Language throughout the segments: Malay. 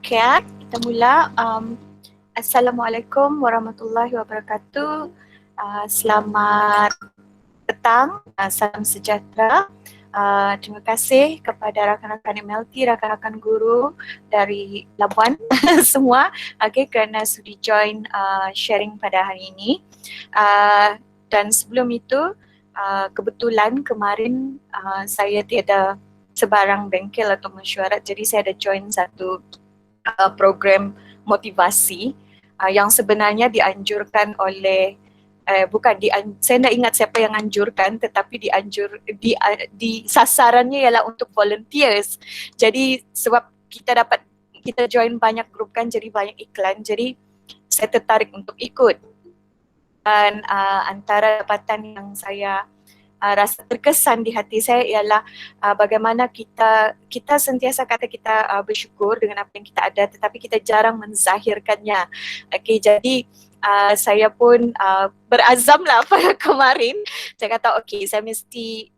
Okay, kita mula. Assalamualaikum warahmatullahi wabarakatuh. Selamat petang, salam sejahtera. Terima kasih kepada rakan-rakan MLT, rakan-rakan guru dari Labuan semua, kerana sudi join sharing pada hari ini. Dan sebelum itu, kebetulan kemarin saya tiada sebarang bengkel atau mesyuarat, jadi saya ada join satu program motivasi yang sebenarnya dianjurkan oleh saya tak ingat siapa yang anjurkan, tetapi sasarannya ialah untuk volunteers. Jadi sebab kita join banyak grup kan, jadi banyak iklan, jadi saya tertarik untuk ikut. Dan antara dapatan yang saya rasa terkesan di hati saya ialah bagaimana kita sentiasa kata kita bersyukur dengan apa yang kita ada, tetapi kita jarang menzahirkannya. Okay, jadi saya pun berazam lah pada kemarin. Saya kata okay, saya mesti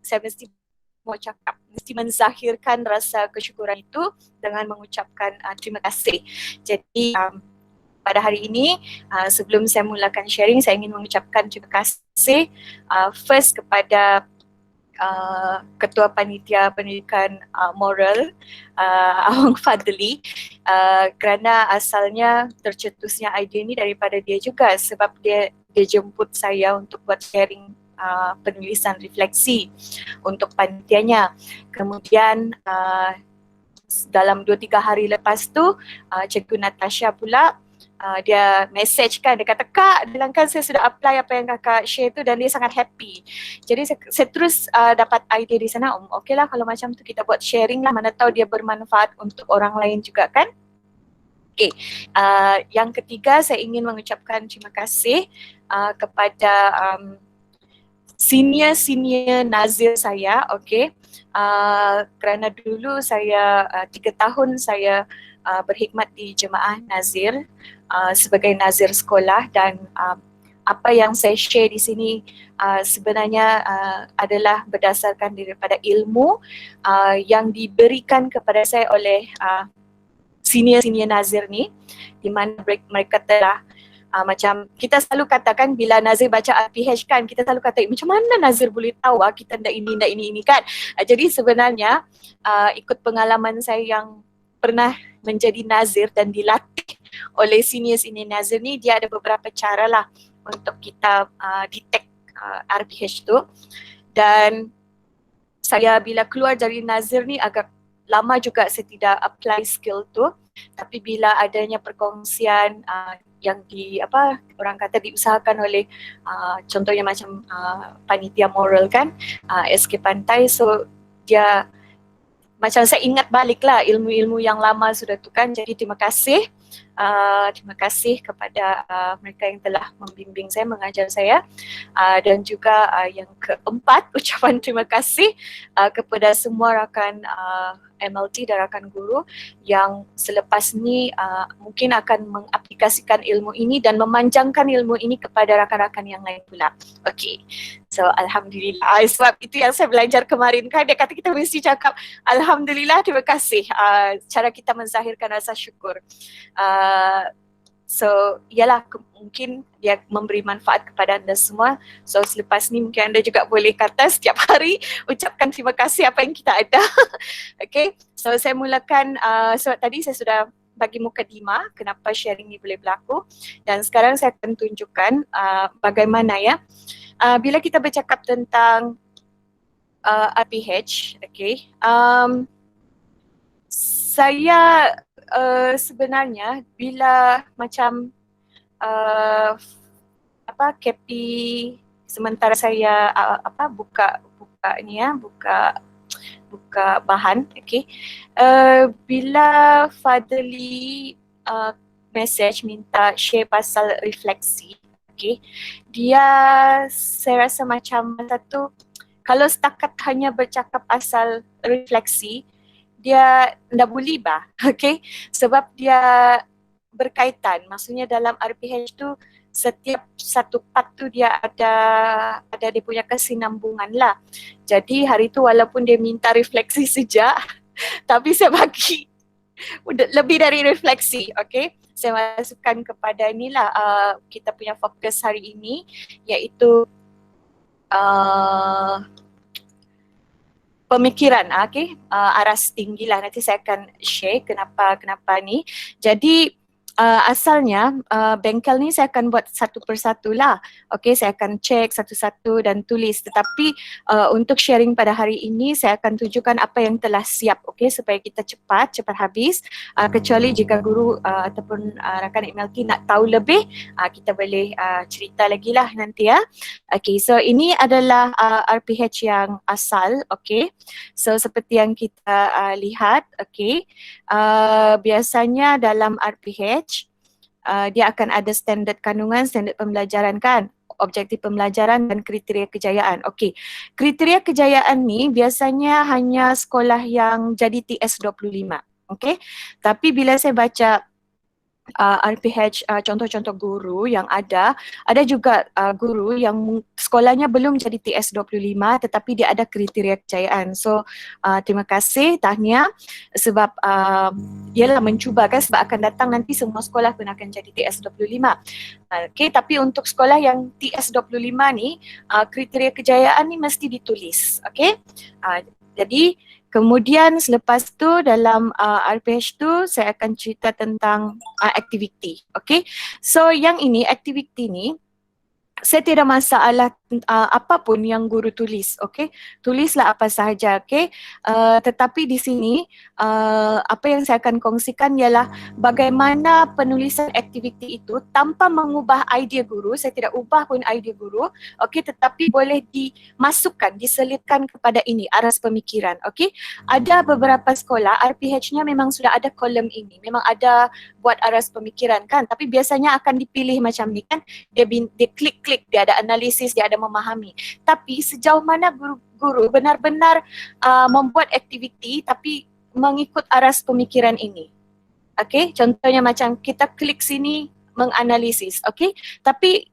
mau cakap, mesti menzahirkan rasa kesyukuran itu dengan mengucapkan terima kasih. Jadi pada hari ini, sebelum saya mulakan sharing, saya ingin mengucapkan terima kasih first kepada Ketua Panitia Pendidikan Moral, Awang Fadli, kerana asalnya tercetusnya idea ini daripada dia juga, sebab dia jemput saya untuk buat sharing penulisan refleksi untuk panitianya. Kemudian dalam 2-3 hari lepas tu, Cikgu Natasha pula dia message kan, dia kata, "Kak, bilangkan saya sudah apply apa yang kakak share tu," dan dia sangat happy. Jadi saya terus dapat idea di sana, okey lah kalau macam tu kita buat sharing lah, mana tahu dia bermanfaat untuk orang lain juga kan. Okay, yang ketiga saya ingin mengucapkan terima kasih kepada senior nazir saya, okey. Kerana dulu saya 3 tahun saya berkhidmat di Jemaah Nazir sebagai nazir sekolah, dan apa yang saya share di sini sebenarnya adalah berdasarkan daripada ilmu yang diberikan kepada saya oleh senior nazir ni, di mana mereka telah macam kita selalu katakan bila Nazir baca RPH kan, kita selalu kata macam mana Nazir boleh tahu kita ndak ini kan. Jadi sebenarnya ikut pengalaman saya yang pernah menjadi Nazir dan dilatih oleh senior Nazir ni, dia ada beberapa cara lah untuk kita detect RPH tu. Dan saya bila keluar dari Nazir ni agak lama juga saya tidak apply skill tu, tapi bila adanya perkongsian yang orang kata diusahakan oleh contohnya macam panitia moral kan, SK Pantai, so dia macam saya ingat balik lah ilmu-ilmu yang lama sudah tu kan. Jadi terima kasih kepada mereka yang telah membimbing saya, mengajar saya, dan juga yang keempat, ucapan terima kasih kepada semua rakan MLT dan rakan guru yang selepas ni mungkin akan mengaplikasikan ilmu ini dan memanjangkan ilmu ini kepada rakan-rakan yang lain pula. Okay, so Alhamdulillah. Sebab itu yang saya belajar kemarin kan, dia kata kita mesti cakap Alhamdulillah, terima kasih, cara kita menzahirkan rasa syukur. So ialah mungkin dia memberi manfaat kepada anda semua. So selepas ni mungkin anda juga boleh kata setiap hari ucapkan terima kasih apa yang kita ada. Okay, so saya mulakan sebab tadi saya sudah bagi mukadimah kenapa sharing ni boleh berlaku, dan sekarang saya akan tunjukkan bagaimana ya bila kita bercakap tentang RPH. Okay, saya sebenarnya bila macam KP sementara saya buka ni ya, buka bahan, okay. Bila Fadli message minta share pasal refleksi, okay, dia saya rasa macam satu, kalau setakat hanya bercakap pasal refleksi, dia ndak boleh bah, okay, sebab dia berkaitan. Maksudnya dalam RPH tu setiap satu part tu dia ada dia punya kesinambungan lah. Jadi hari tu walaupun dia minta refleksi sejak, tapi saya bagi lebih dari refleksi, okay? Saya masukkan kepada inilah kita punya fokus hari ini, iaitu pemikiran, okay? Aras tinggi lah. Nanti saya akan share kenapa ni. Jadi asalnya bengkel ni saya akan buat satu persatu lah. Okay, saya akan cek satu-satu dan tulis. Tetapi untuk sharing pada hari ini saya akan tunjukkan apa yang telah siap, okay, supaya kita cepat habis. Kecuali jika guru ataupun rakan MLT nak tahu lebih, kita boleh cerita lagi lah nanti ya. Okay, so ini adalah RPH yang asal, okay. So seperti yang kita lihat, okay, biasanya dalam RPH dia akan ada standard kandungan, standard pembelajaran kan, objektif pembelajaran dan kriteria kejayaan. Okey, kriteria kejayaan ni biasanya hanya sekolah yang jadi TS 25. Okey, tapi bila saya baca RPH contoh-contoh guru yang ada juga guru yang sekolahnya belum jadi TS 25 tetapi dia ada kriteria kejayaan. So terima kasih, tahniah, sebab ialah mencuba kan, sebab akan datang nanti semua sekolah pun akan jadi TS 25. Okay, tapi untuk sekolah yang TS 25 ni kriteria kejayaan ni mesti ditulis. Okay, jadi kemudian selepas tu dalam RPH tu saya akan cerita tentang aktiviti. Okay, so yang ini aktiviti ni saya tidak masalah apapun yang guru tulis, okay, tulislah apa sahaja, okay. Tetapi di sini apa yang saya akan kongsikan ialah bagaimana penulisan aktiviti itu tanpa mengubah idea guru. Saya tidak ubah pun idea guru, okay, tetapi boleh dimasukkan, diselipkan kepada ini, aras pemikiran, okay. Ada beberapa sekolah RPH-nya memang sudah ada kolom ini, memang ada buat aras pemikiran kan, tapi biasanya akan dipilih macam ni kan, dia klik-klik, dia ada analisis, dia ada memahami. Tapi sejauh mana guru benar-benar membuat aktiviti tapi mengikut aras pemikiran ini. Okey, contohnya macam kita klik sini menganalisis, okey. Tapi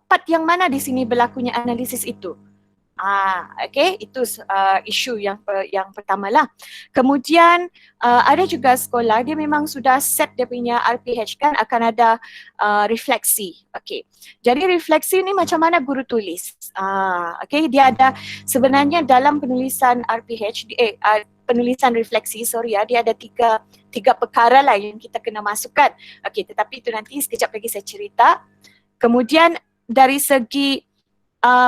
part yang mana di sini berlakunya analisis itu? Okay, itu isu yang pertama lah. Kemudian ada juga sekolah dia memang sudah set dia punya RPH kan, akan ada refleksi. Okay, jadi refleksi ni macam mana guru tulis? Okay, dia ada sebenarnya dalam penulisan RPH, penulisan refleksi, dia ada tiga perkara lah yang kita kena masukkan. Okay, tetapi itu nanti sekejap lagi saya cerita. Kemudian dari segi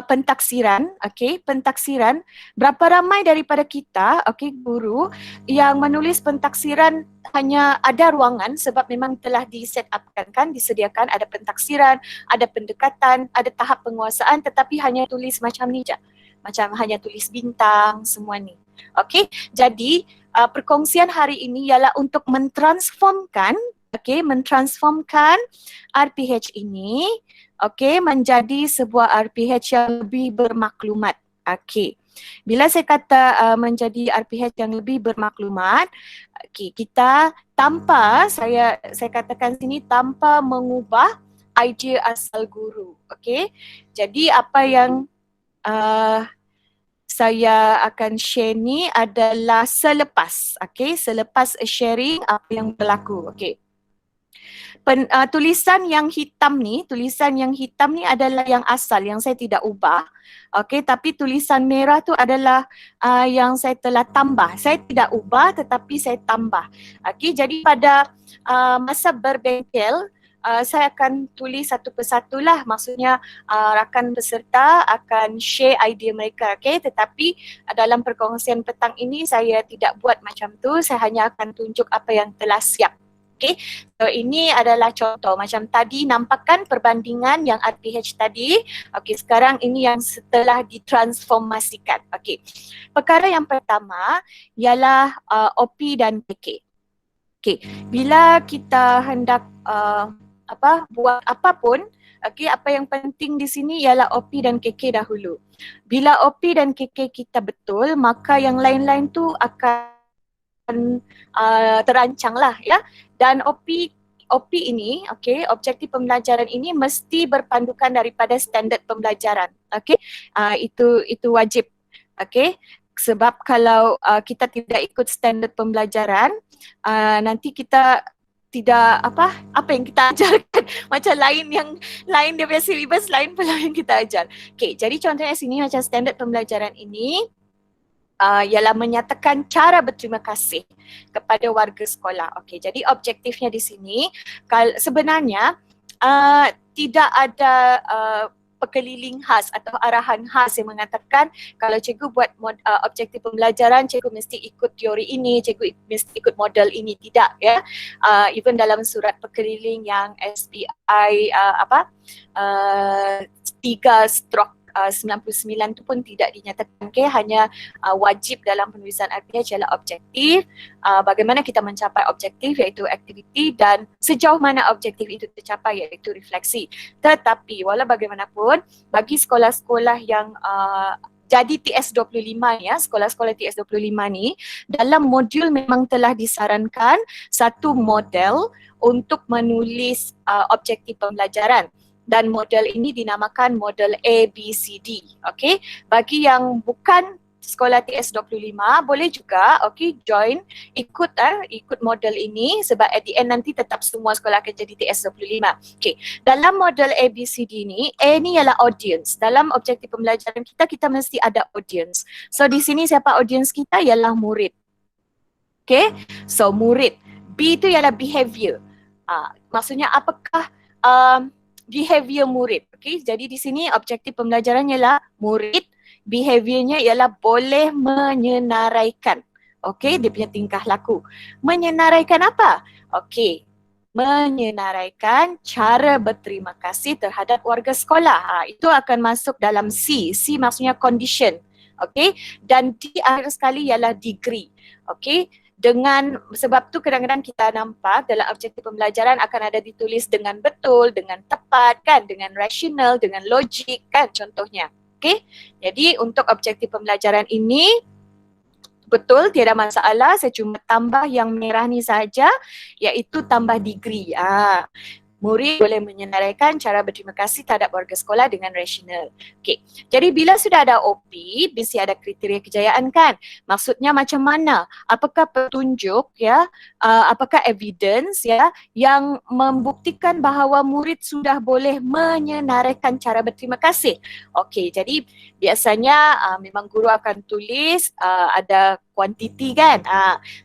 pentaksiran, okay, pentaksiran, berapa ramai daripada kita, okay, guru yang menulis pentaksiran hanya ada ruangan sebab memang telah di-set upkan kan, disediakan ada pentaksiran, ada pendekatan, ada tahap penguasaan, tetapi hanya tulis macam ni je, macam hanya tulis bintang, semua ni. Okay, jadi perkongsian hari ini ialah untuk mentransformkan, okay, mentransformkan RPH ini, okay, menjadi sebuah RPH yang lebih bermaklumat. Okay, bila saya kata menjadi RPH yang lebih bermaklumat, okay, kita tanpa, saya katakan sini, tanpa mengubah idea asal guru. Okay, jadi apa yang saya akan share ni adalah selepas, okay, selepas sharing apa yang berlaku. Okay, tulisan yang hitam ni adalah yang asal, yang saya tidak ubah. Okay, tapi tulisan merah tu adalah yang saya telah tambah. Saya tidak ubah tetapi saya tambah. Okay, jadi pada masa berbengkel, saya akan tulis satu persatu lah, maksudnya rakan peserta akan share idea mereka, okay? Tetapi dalam perkongsian petang ini saya tidak buat macam tu, saya hanya akan tunjuk apa yang telah siap. Okay, so ini adalah contoh macam tadi, nampakkan perbandingan yang RPH tadi. Okay, sekarang ini yang setelah ditransformasikan. Okay, perkara yang pertama ialah OP dan KK. Okay, bila kita hendak buat apapun, okay, apa yang penting di sini ialah OP dan KK dahulu. Bila OP dan KK kita betul, maka yang lain-lain tu akan terancang lah ya. Dan OP ini, okay, objektif pembelajaran ini mesti berpandukan daripada standard pembelajaran. Okay, itu wajib. Okay, sebab kalau kita tidak ikut standard pembelajaran, nanti kita tidak apa yang kita ajarkan macam lain dia punya syllabus, lain pula yang kita ajar. Okay, jadi contohnya sini macam standard pembelajaran ini ialah menyatakan cara berterima kasih kepada warga sekolah. Okey, jadi objektifnya di sini sebenarnya tidak ada pekeliling khas atau arahan khas yang mengatakan kalau cikgu buat objektif pembelajaran, cikgu mesti ikut teori ini, cikgu mesti ikut model ini. Tidak, ya. Even dalam surat pekeliling yang SPI 3/99 tu pun tidak dinyatakan, okay? Hanya wajib dalam penulisan RPH ialah objektif, bagaimana kita mencapai objektif iaitu aktiviti dan sejauh mana objektif itu tercapai iaitu refleksi. Tetapi walau bagaimanapun bagi sekolah-sekolah yang jadi TS25 ya, sekolah-sekolah TS25 ni dalam modul memang telah disarankan satu model untuk menulis objektif pembelajaran. Dan model ini dinamakan model ABCD. Okey, bagi yang bukan sekolah TS25 boleh juga join ikut model ini sebab at the end nanti tetap semua sekolah akan jadi TS25. Okey, dalam model ABCD ni, A ni ialah audience. Dalam objektif pembelajaran kita mesti ada audience. So di sini siapa audience kita ialah murid. Okey, so murid. B itu ialah behavior. Maksudnya apakah behavior murid. Okay, jadi di sini objektif pembelajaran ialah murid, behaviornya ialah boleh menyenaraikan. Okay, dia punya tingkah laku. Menyenaraikan apa? Okay, menyenaraikan cara berterima kasih terhadap warga sekolah. Itu akan masuk dalam C. C maksudnya condition. Okay, dan di akhir sekali ialah degree. Okay, dengan sebab tu kadang-kadang kita nampak dalam objektif pembelajaran akan ada ditulis dengan betul, dengan tepat kan, dengan rasional, dengan logik kan contohnya. Okey. Jadi untuk objektif pembelajaran ini betul tiada masalah, saya cuma tambah yang merah ni saja iaitu tambah degree. Murid boleh menyenaraikan cara berterima kasih terhadap warga sekolah dengan rasional. Okey. Jadi bila sudah ada OP, mesti ada kriteria kejayaan kan? Maksudnya macam mana? Apakah petunjuk ya? Apakah evidence ya yang membuktikan bahawa murid sudah boleh menyenaraikan cara berterima kasih? Okey, jadi biasanya memang guru akan tulis ada kuantiti kan?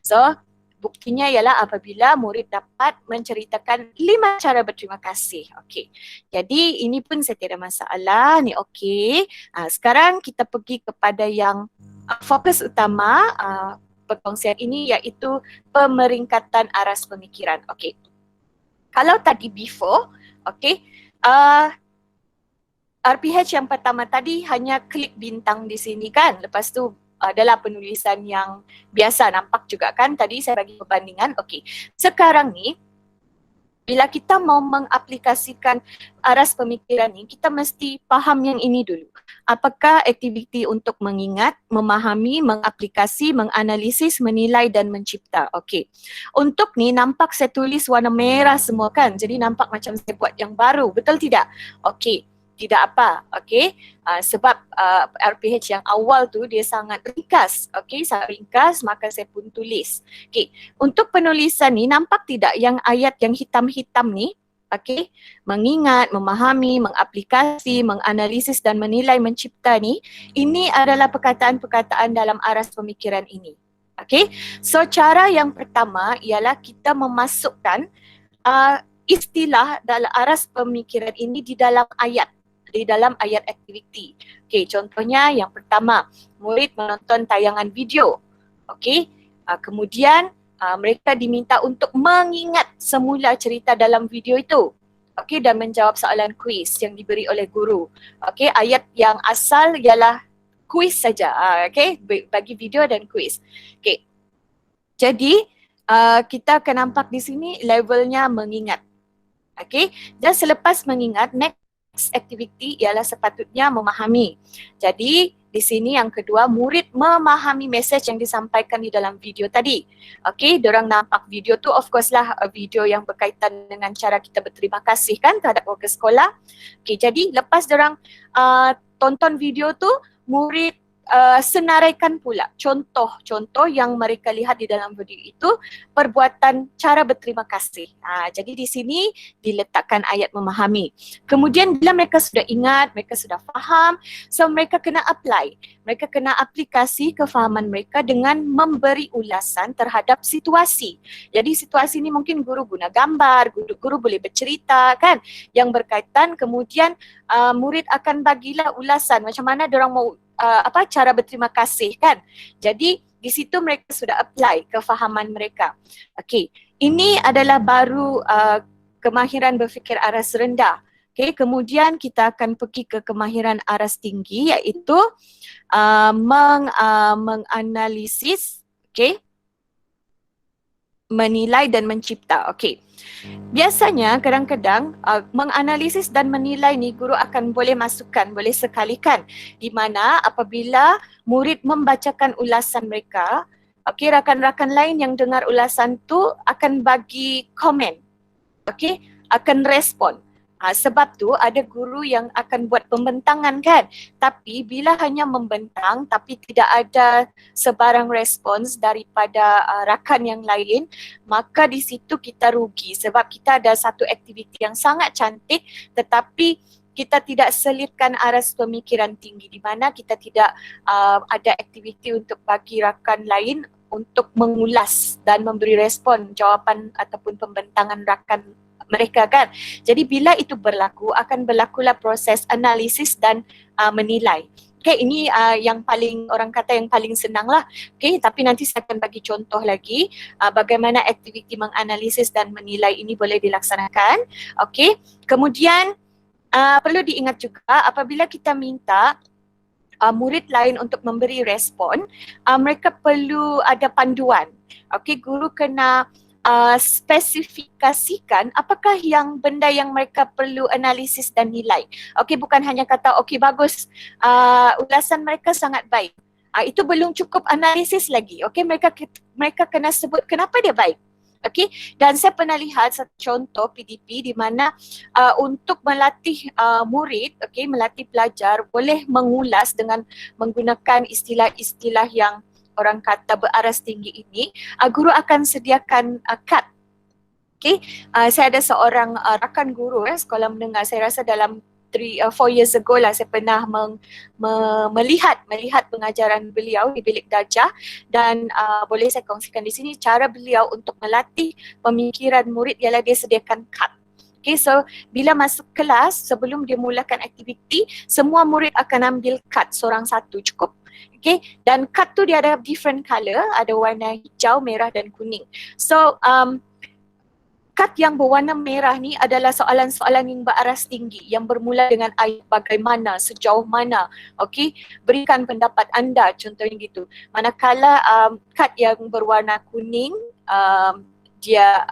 So buktinya ialah apabila murid dapat menceritakan 5 cara berterima kasih. Okey. Jadi ini pun saya tiada masalah, ni okey. Sekarang kita pergi kepada yang fokus utama perkongsian ini iaitu pemeringkatan aras pemikiran. Okey. Kalau tadi before, okey, RPH yang pertama tadi hanya klik bintang di sini kan. Lepas tu adalah penulisan yang biasa, nampak juga kan tadi saya bagi perbandingan. Okey, sekarang ni bila kita mau mengaplikasikan aras pemikiran ni, kita mesti faham yang ini dulu. Apakah aktiviti untuk mengingat, memahami, mengaplikasi, menganalisis, menilai dan mencipta. Okey, untuk ni nampak saya tulis warna merah semua kan, jadi nampak macam saya buat yang baru, betul tidak? Okey, tidak apa, okey. Sebab RPH yang awal tu dia sangat ringkas, okey, sangat ringkas, maka saya pun tulis. Okey, untuk penulisan ni nampak tidak yang ayat yang hitam-hitam ni, okey, mengingat, memahami, mengaplikasi, menganalisis dan menilai, mencipta ni, ini adalah perkataan-perkataan dalam aras pemikiran ini. Okey, so cara yang pertama ialah kita memasukkan istilah dalam aras pemikiran ini di dalam ayat aktiviti. Okey, contohnya yang pertama, murid menonton tayangan video. Okey, kemudian mereka diminta untuk mengingat semula cerita dalam video itu. Okey, dan menjawab soalan kuis yang diberi oleh guru. Okey, ayat yang asal ialah kuis saja. Okey, bagi video dan kuis. Okey. Jadi kita akan nampak di sini levelnya mengingat. Okey, dan selepas mengingat, next activity ialah sepatutnya memahami. Jadi di sini yang kedua, murid memahami mesej yang disampaikan di dalam video tadi. Okey, diorang nampak video tu, of course lah video yang berkaitan dengan cara kita berterima kasih kan terhadap warga sekolah. Okey, jadi lepas diorang tonton video tu, murid senaraikan pula contoh-contoh yang mereka lihat di dalam video itu, perbuatan cara berterima kasih. Jadi di sini diletakkan ayat memahami. Kemudian bila mereka sudah ingat, mereka sudah faham, so mereka kena apply. Mereka kena aplikasi kefahaman mereka dengan memberi ulasan terhadap situasi. Jadi situasi ini mungkin guru guna gambar, guru boleh bercerita kan yang berkaitan, kemudian murid akan bagilah ulasan macam mana diorang mau cara berterima kasih kan. Jadi di situ mereka sudah apply kefahaman mereka. Okey, ini adalah baru kemahiran berfikir aras rendah. Okey, kemudian kita akan pergi ke kemahiran aras tinggi, iaitu menganalisis, okey, menilai dan mencipta. Okey. Biasanya kadang-kadang menganalisis dan menilai ni guru akan boleh masukkan, boleh sekalikan, di mana apabila murid membacakan ulasan mereka, okey, rakan-rakan lain yang dengar ulasan tu akan bagi komen. Okey, akan respon. Sebab tu ada guru yang akan buat pembentangan kan, tapi bila hanya membentang tapi tidak ada sebarang respons daripada rakan yang lain, maka di situ kita rugi sebab kita ada satu aktiviti yang sangat cantik tetapi kita tidak selitkan aras pemikiran tinggi, di mana kita tidak ada aktiviti untuk bagi rakan lain untuk mengulas dan memberi respon jawapan ataupun pembentangan rakan mereka kan. Jadi bila itu berlaku, akan berlakulah proses analisis dan menilai. Okay, ini yang paling orang kata yang paling senang lah. Okay, tapi nanti saya akan bagi contoh lagi bagaimana aktiviti menganalisis dan menilai ini boleh dilaksanakan. Okay, kemudian perlu diingat juga apabila kita minta murid lain untuk memberi respon, mereka perlu ada panduan. Okay, guru kena spesifikasikan apakah yang benda yang mereka perlu analisis dan nilai. Okey, bukan hanya kata okey bagus, ulasan mereka sangat baik. Itu belum cukup analisis lagi. Okey, mereka kena sebut kenapa dia baik. Okey, dan saya pernah lihat satu contoh PDP di mana untuk melatih murid, okey, melatih pelajar boleh mengulas dengan menggunakan istilah-istilah yang orang kata beraras tinggi ini, guru akan sediakan kad. Okay, saya ada seorang rakan guru sekolah menengah, saya rasa dalam 4 years ago lah saya pernah melihat pengajaran beliau di bilik darjah dan boleh saya kongsikan di sini cara beliau untuk melatih pemikiran murid ialah dia sediakan kad. Okay, so bila masuk kelas sebelum dia mulakan aktiviti, semua murid akan ambil kad seorang satu cukup. Okay, dan kad tu dia ada different color, ada warna hijau, merah dan kuning. So kad yang berwarna merah ni adalah soalan-soalan yang beraras tinggi yang bermula dengan ayat bagaimana, sejauh mana, okey, berikan pendapat anda, contohnya gitu. Manakala kad yang berwarna kuning dia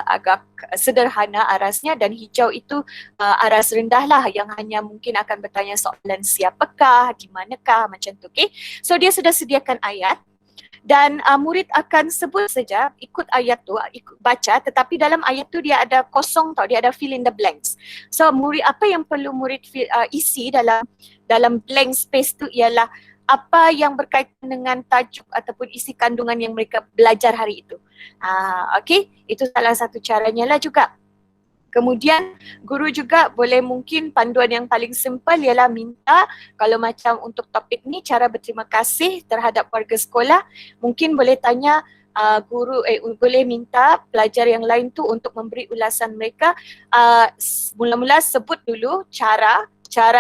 agak sederhana arasnya, dan hijau itu aras rendah lah yang hanya mungkin akan bertanya soalan siapakah, di manakah, macam tu. Okay, so dia sudah sediakan ayat dan murid akan sebut saja, ikut ayat tu, ikut baca, tetapi dalam ayat tu dia ada kosong tau, dia ada fill in the blanks. So murid, apa yang perlu murid isi dalam blank space tu ialah apa yang berkaitan dengan tajuk ataupun isi kandungan yang mereka belajar hari itu. Okey, itu salah satu caranya lah juga. Kemudian guru juga boleh mungkin panduan yang paling simple ialah minta, kalau macam untuk topik ni cara berterima kasih terhadap warga sekolah, mungkin boleh tanya guru boleh minta pelajar yang lain tu untuk memberi ulasan mereka. Mula-mula sebut dulu cara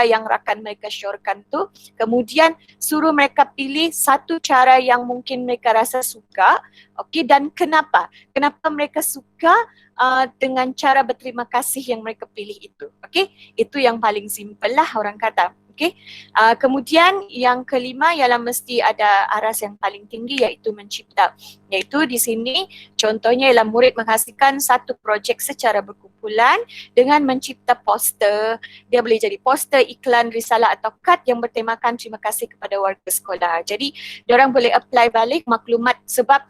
yang rakan mereka syorkan tu, kemudian suruh mereka pilih satu cara yang mungkin mereka rasa suka, okey, dan kenapa mereka suka dengan cara berterima kasih yang mereka pilih itu. Okey, itu yang paling simple lah orang kata. Okey, kemudian yang kelima ialah mesti ada aras yang paling tinggi, iaitu mencipta. Iaitu di sini contohnya ialah murid menghasilkan satu projek secara berkumpulan dengan mencipta poster. Dia boleh jadi poster, iklan, risalah atau kad yang bertemakan terima kasih kepada warga sekolah. Jadi diorang boleh apply balik maklumat, sebab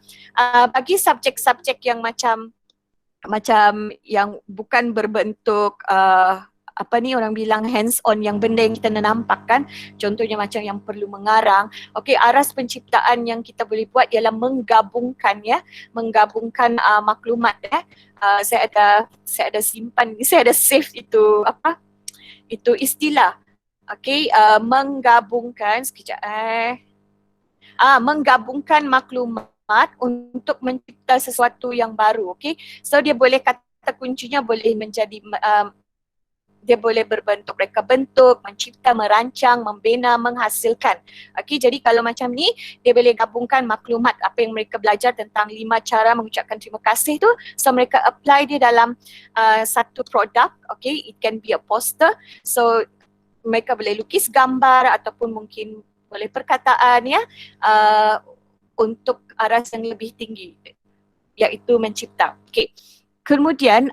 bagi subjek-subjek yang macam yang bukan berbentuk apa ni orang bilang hands on, yang benda yang kita nampak kan, contohnya macam yang perlu mengarang. Okey, aras penciptaan yang kita boleh buat ialah menggabungkan menggabungkan maklumat saya ada simpan, saya ada save itu itu istilah. Okey, menggabungkan sekejap menggabungkan maklumat untuk mencipta sesuatu yang baru. Okey, so dia boleh kata kuncinya boleh menjadi dia boleh berbentuk reka bentuk, mencipta, merancang, membina, menghasilkan. Okey, jadi kalau macam ni dia boleh gabungkan maklumat apa yang mereka belajar tentang 5 cara mengucapkan terima kasih tu, so mereka apply dia dalam satu produk. Okey, it can be a poster, so mereka boleh lukis gambar ataupun mungkin boleh perkataan untuk aras yang lebih tinggi, iaitu mencipta. Okey. Kemudian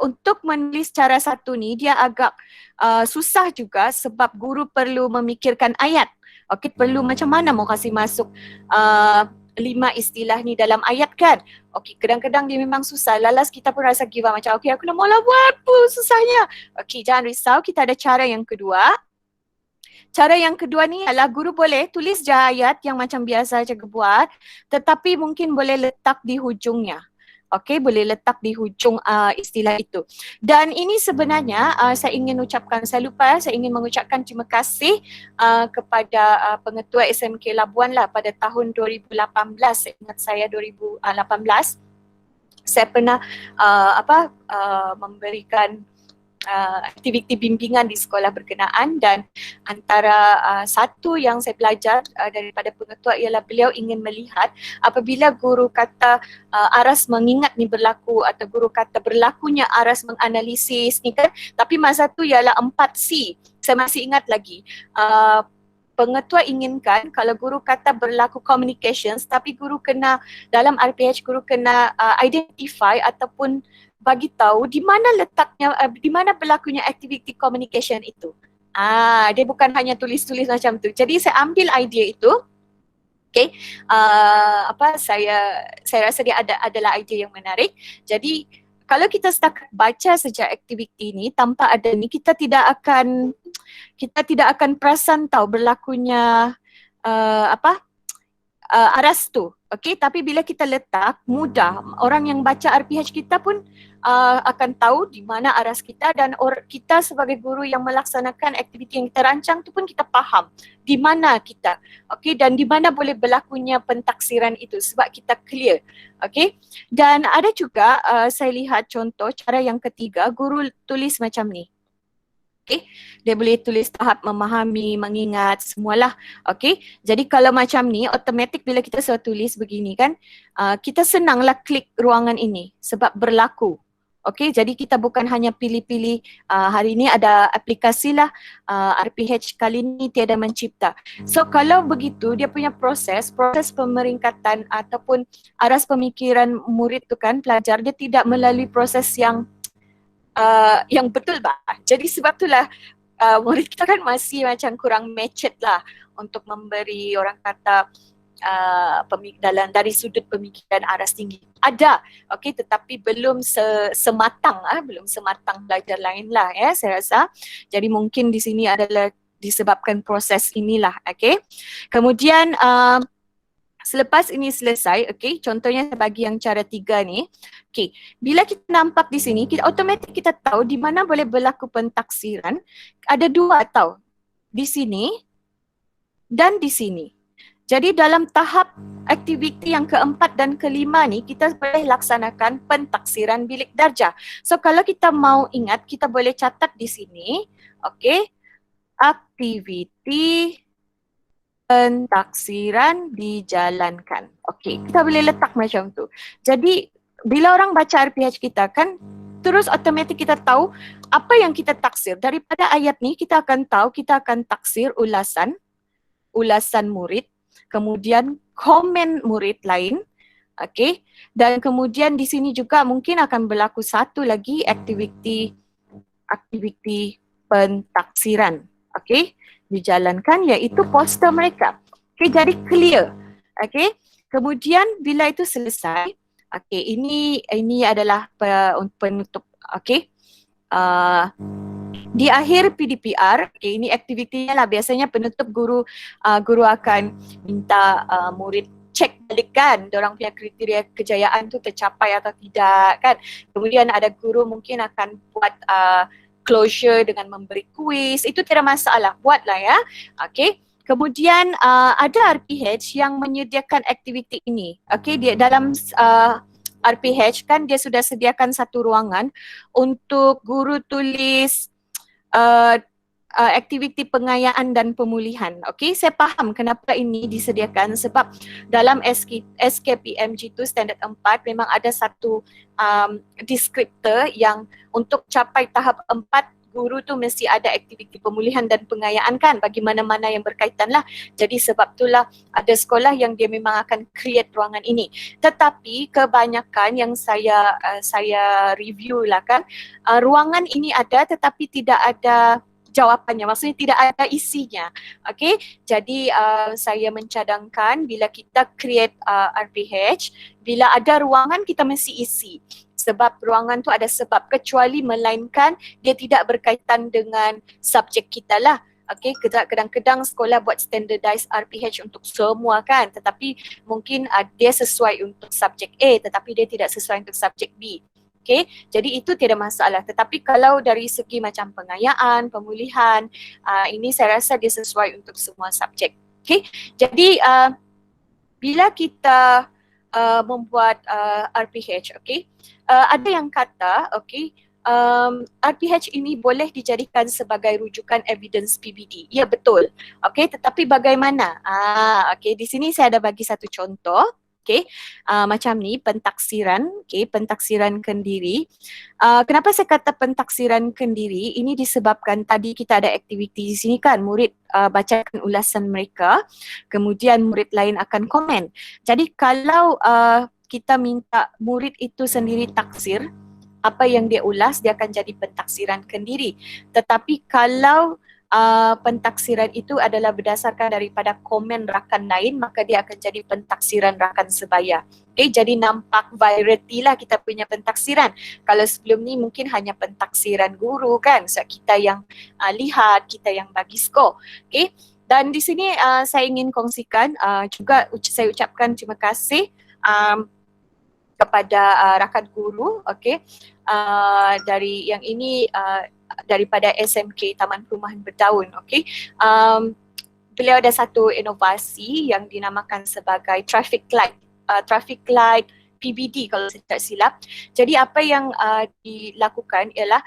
untuk menulis cara satu ni dia agak susah juga sebab guru perlu memikirkan ayat. Okey, perlu macam mana mau kasih masuk 5 istilah ni dalam ayat kan. Okey, kadang-kadang dia memang susah. Lalas kita pun rasa give up, macam okey aku nak mula buat pun susahnya. Okey, jangan risau, kita ada cara yang kedua. Cara yang kedua ni adalah guru boleh tulis je ayat yang macam biasa cikgu buat, tetapi mungkin boleh letak di hujungnya. Okey, boleh letak di hujung istilah itu. Dan ini sebenarnya saya ingin mengucapkan terima kasih kepada pengetua SMK Labuan lah pada tahun 2018. Ingat saya 2018 saya pernah memberikan aktiviti bimbingan di sekolah berkenaan, dan antara satu yang saya belajar daripada pengetua ialah beliau ingin melihat apabila guru kata aras mengingat ni berlaku atau guru kata berlakunya aras menganalisis ni kan, tapi masa tu ialah 4C. Saya masih ingat lagi pengetua inginkan kalau guru kata berlaku communications, tapi guru kena dalam RPH guru kena identify ataupun bagi tahu di mana letaknya, di mana berlakunya aktiviti communication itu. Dia bukan hanya tulis-tulis macam tu. Jadi saya ambil idea itu. Okay, saya rasa dia adalah idea yang menarik. Jadi kalau kita setakat baca saja aktiviti ini tanpa ada ni, kita tidak akan perasan tahu berlakunya aras tu. Okey, tapi bila kita letak, mudah. Orang yang baca RPH kita pun akan tahu di mana aras kita, dan kita sebagai guru yang melaksanakan aktiviti yang kita rancang tu pun kita faham di mana kita. Okey, dan di mana boleh berlakunya pentaksiran itu sebab kita clear. Okey. Dan ada juga saya lihat contoh cara yang ketiga, guru tulis macam ni. Okay, dia boleh tulis tahap memahami, mengingat, semualah. Okay, jadi kalau macam ni, automatik bila kita sudah tulis begini kan, kita senanglah klik ruangan ini sebab berlaku. Okay, jadi kita bukan hanya pilih-pilih hari ini ada aplikasi lah, RPH kali ini tiada mencipta. So kalau begitu, dia punya proses pemeringkatan ataupun aras pemikiran murid tu kan, pelajar, dia tidak melalui proses yang betul bah. Jadi sebab itulah murid kita kan masih macam kurang matured lah untuk memberi orang kata dalam dari sudut pemikiran aras tinggi. Ada, okey, tetapi belum sematang belajar lain lah saya rasa. Jadi mungkin di sini adalah disebabkan proses inilah, okey. Kemudian selepas ini selesai, okey, contohnya saya bagi yang cara 3 ni. Okey, bila kita nampak di sini, kita automatik kita tahu di mana boleh berlaku pentaksiran. Ada 2 tau, di sini dan di sini. Jadi dalam tahap aktiviti yang keempat dan kelima ni, kita boleh laksanakan pentaksiran bilik darjah. So kalau kita mau ingat, kita boleh catat di sini, okey, aktiviti pentaksiran dijalankan. Okey, kita boleh letak macam tu. Jadi bila orang baca RPH kita kan, terus automatik kita tahu apa yang kita taksir. Daripada ayat ni kita akan tahu, kita akan taksir ulasan murid, kemudian komen murid lain. Okey, dan kemudian di sini juga mungkin akan berlaku satu lagi aktiviti pentaksiran. Okey, dijalankan, iaitu poster mereka. Okey, jadi clear. Okey, kemudian bila itu selesai, okey, ini adalah penutup. Okey, Di akhir PDPR, okay, ini aktivitinya lah, biasanya penutup guru akan minta murid cek balik kan, dorang punya kriteria kejayaan tu tercapai atau tidak kan. Kemudian ada guru mungkin akan buat closure dengan memberi kuis, itu tidak masalah, buatlah ya. Okay. Kemudian ada RPH yang menyediakan aktiviti ini. Okay, dia dalam RPH kan dia sudah sediakan satu ruangan untuk guru tulis aktiviti pengayaan dan pemulihan. Okey, saya faham kenapa ini disediakan sebab dalam SKPMG tu standard 4 memang ada satu deskriptor yang untuk capai tahap 4 guru tu mesti ada aktiviti pemulihan dan pengayaan kan, bagi mana-mana yang berkaitan lah. Jadi sebab itulah ada sekolah yang dia memang akan create ruangan ini. Tetapi kebanyakan yang saya review lah kan, ruangan ini ada tetapi tidak ada jawapannya, maksudnya tidak ada isinya. Okay, jadi saya mencadangkan bila kita create RPH, bila ada ruangan kita mesti isi. Sebab ruangan tu ada sebab, kecuali melainkan dia tidak berkaitan dengan subjek kita lah. Okay, kadang-kadang sekolah buat standardized RPH untuk semua kan, tetapi mungkin dia sesuai untuk subjek A tetapi dia tidak sesuai untuk subjek B. Okay, jadi itu tidak masalah. Tetapi kalau dari segi macam pengayaan, pemulihan, ini saya rasa dia sesuai untuk semua subjek. Okay, jadi bila kita membuat RPH, okay, ada yang kata, okay, RPH ini boleh dijadikan sebagai rujukan evidence PBD. Ya, betul. Okay, tetapi bagaimana? Okay, di sini saya ada bagi satu contoh. Okay, macam ni pentaksiran, okay, pentaksiran kendiri. Kenapa saya kata pentaksiran kendiri? Ini disebabkan tadi kita ada aktiviti di sini kan, murid bacakan ulasan mereka, kemudian murid lain akan komen. Jadi kalau kita minta murid itu sendiri taksir, apa yang dia ulas dia akan jadi pentaksiran kendiri. Tetapi kalau pentaksiran itu adalah berdasarkan daripada komen rakan lain, maka dia akan jadi pentaksiran rakan sebaya. Okay, jadi nampak variety lah kita punya pentaksiran. Kalau sebelum ni mungkin hanya pentaksiran guru kan, so kita yang lihat, kita yang bagi skor. Okay, dan di sini saya ingin kongsikan juga saya ucapkan terima kasih kepada rakan guru, okay, dari yang ini daripada SMK Taman Perumahan Berdaun. Okay, beliau ada satu inovasi yang dinamakan sebagai traffic light PBD kalau saya tak silap. Jadi apa yang dilakukan ialah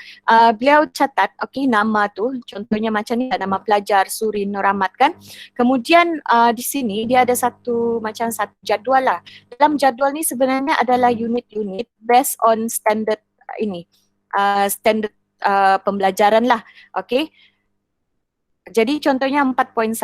beliau catat, okay, nama tu contohnya macam ni, nama pelajar Surin Noramat kan. Kemudian di sini dia ada satu jadual lah. Dalam jadual ni sebenarnya adalah unit-unit based on standard ini, standard pembelajaran lah. Okay, jadi contohnya 4.1,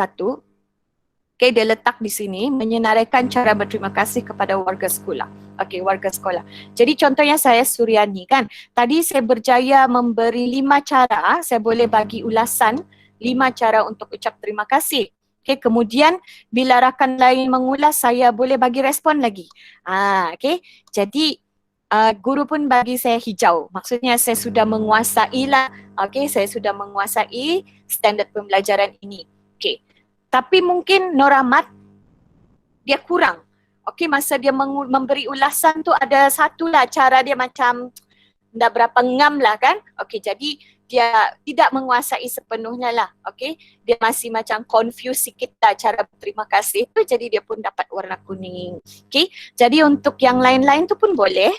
okay, dia letak di sini menyenaraikan cara berterima kasih kepada warga sekolah. Okay, warga sekolah. Jadi contohnya saya Suryani kan, tadi saya berjaya memberi 5 cara, saya boleh bagi ulasan 5 cara untuk ucap terima kasih. Okay, kemudian bila rakan lain mengulas, saya boleh bagi respon lagi. Okay, jadi guru pun bagi saya hijau. Maksudnya saya sudah menguasai lah. Okay, saya sudah menguasai standard pembelajaran ini. Okay, tapi mungkin Noramat dia kurang. Okay, masa dia memberi ulasan tu ada satu lah cara dia macam dah berapa ngam lah kan. Okay, jadi dia tidak menguasai sepenuhnya lah. Okay, dia masih macam confused sikit lah cara berterima kasih tu, jadi dia pun dapat warna kuning. Okay, jadi untuk yang lain-lain tu pun boleh.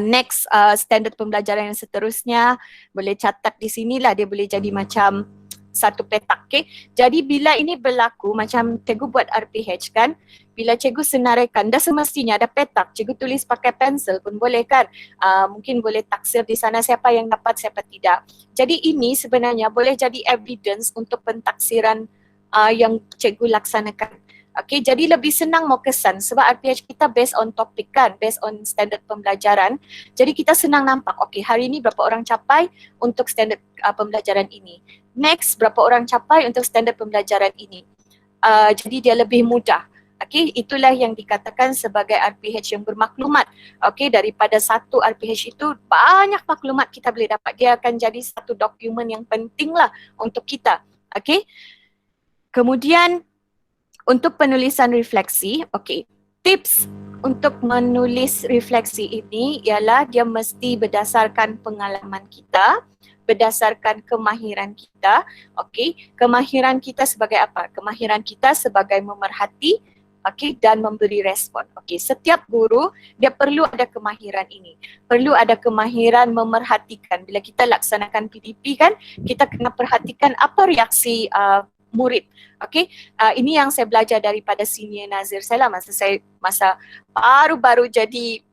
Next standard pembelajaran yang seterusnya boleh catat di sinilah, dia boleh jadi macam satu petak. Okay, jadi bila ini berlaku macam cikgu buat RPH kan, bila cikgu senaraikan dah semestinya ada petak, cikgu tulis pakai pensel pun boleh kan. Mungkin boleh taksir di sana siapa yang dapat siapa tidak. Jadi ini sebenarnya boleh jadi evidence untuk pentaksiran yang cikgu laksanakan. Okay, jadi lebih senang mau kesan sebab RPH kita based on topik kan, based on standard pembelajaran. Jadi kita senang nampak, okay, hari ini berapa orang capai untuk standard pembelajaran ini. Next, berapa orang capai untuk standard pembelajaran ini. Jadi dia lebih mudah. Okey, itulah yang dikatakan sebagai RPH yang bermaklumat. Okey, daripada satu RPH itu banyak maklumat kita boleh dapat. Dia akan jadi satu dokumen yang penting lah untuk kita. Okey. Kemudian untuk penulisan refleksi, okey. Tips untuk menulis refleksi ini ialah dia mesti berdasarkan pengalaman kita, berdasarkan kemahiran kita. Okey, kemahiran kita sebagai apa? Kemahiran kita sebagai memerhati, okey, dan memberi respon. Okey, setiap guru dia perlu ada kemahiran ini. Perlu ada kemahiran memerhatikan. Bila kita laksanakan PDP kan, kita kena perhatikan apa reaksi murid. Okey, ini yang saya belajar daripada senior Nazir saya lah masa baru-baru jadi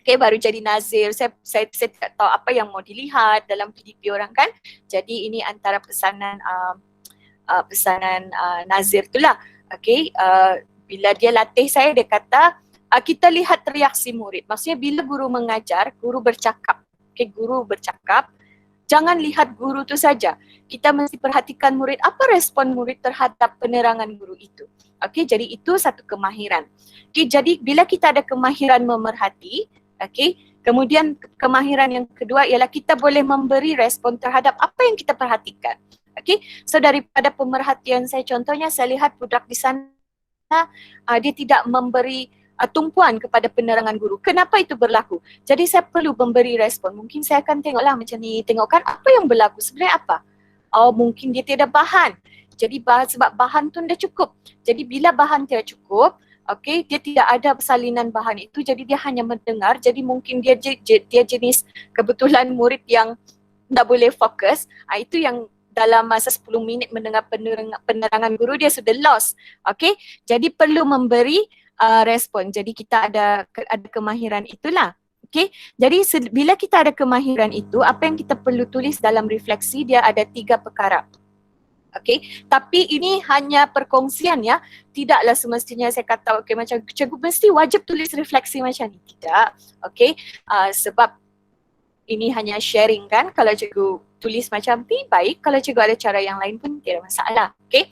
baru jadi Nazir. Saya tidak tahu apa yang mau dilihat dalam PDP orang kan. Jadi ini antara pesanan Nazir itulah. Okey, bila dia latih saya, dia kata kita lihat reaksi murid. Maksudnya bila guru mengajar, guru bercakap. Okey, guru bercakap. Jangan lihat guru tu saja. Kita mesti perhatikan murid, apa respon murid terhadap penerangan guru itu. Okey, jadi itu satu kemahiran. Okey, jadi bila kita ada kemahiran memerhati, okey, kemudian kemahiran yang kedua ialah kita boleh memberi respon terhadap apa yang kita perhatikan. Okey, so daripada pemerhatian saya, contohnya saya lihat budak di sana dia tidak memberi tumpuan kepada penerangan guru. Kenapa itu berlaku? Jadi saya perlu memberi respon. Mungkin saya akan tengoklah macam ni, tengokkan apa yang berlaku, sebenarnya apa? Oh, mungkin dia tiada bahan. Jadi sebab bahan tu dah cukup. Jadi bila bahan tiada cukup, okey, dia tidak ada salinan bahan itu, jadi dia hanya mendengar. Jadi mungkin dia jenis kebetulan murid yang tak boleh fokus. Itu yang dalam masa 10 minit mendengar penerangan guru dia sudah lost. Okey, jadi perlu memberi respon. Jadi kita ada kemahiran itulah. Okey, jadi bila kita ada kemahiran itu, apa yang kita perlu tulis dalam refleksi, dia ada 3 perkara. Okey, tapi ini hanya perkongsian ya. Tidaklah semestinya saya kata okey macam cikgu mesti wajib tulis refleksi macam ni. Tidak. Okey, sebab ini hanya sharing kan. Kalau cikgu tulis macam ni baik, kalau cikgu ada cara yang lain pun tidak masalah. Okey.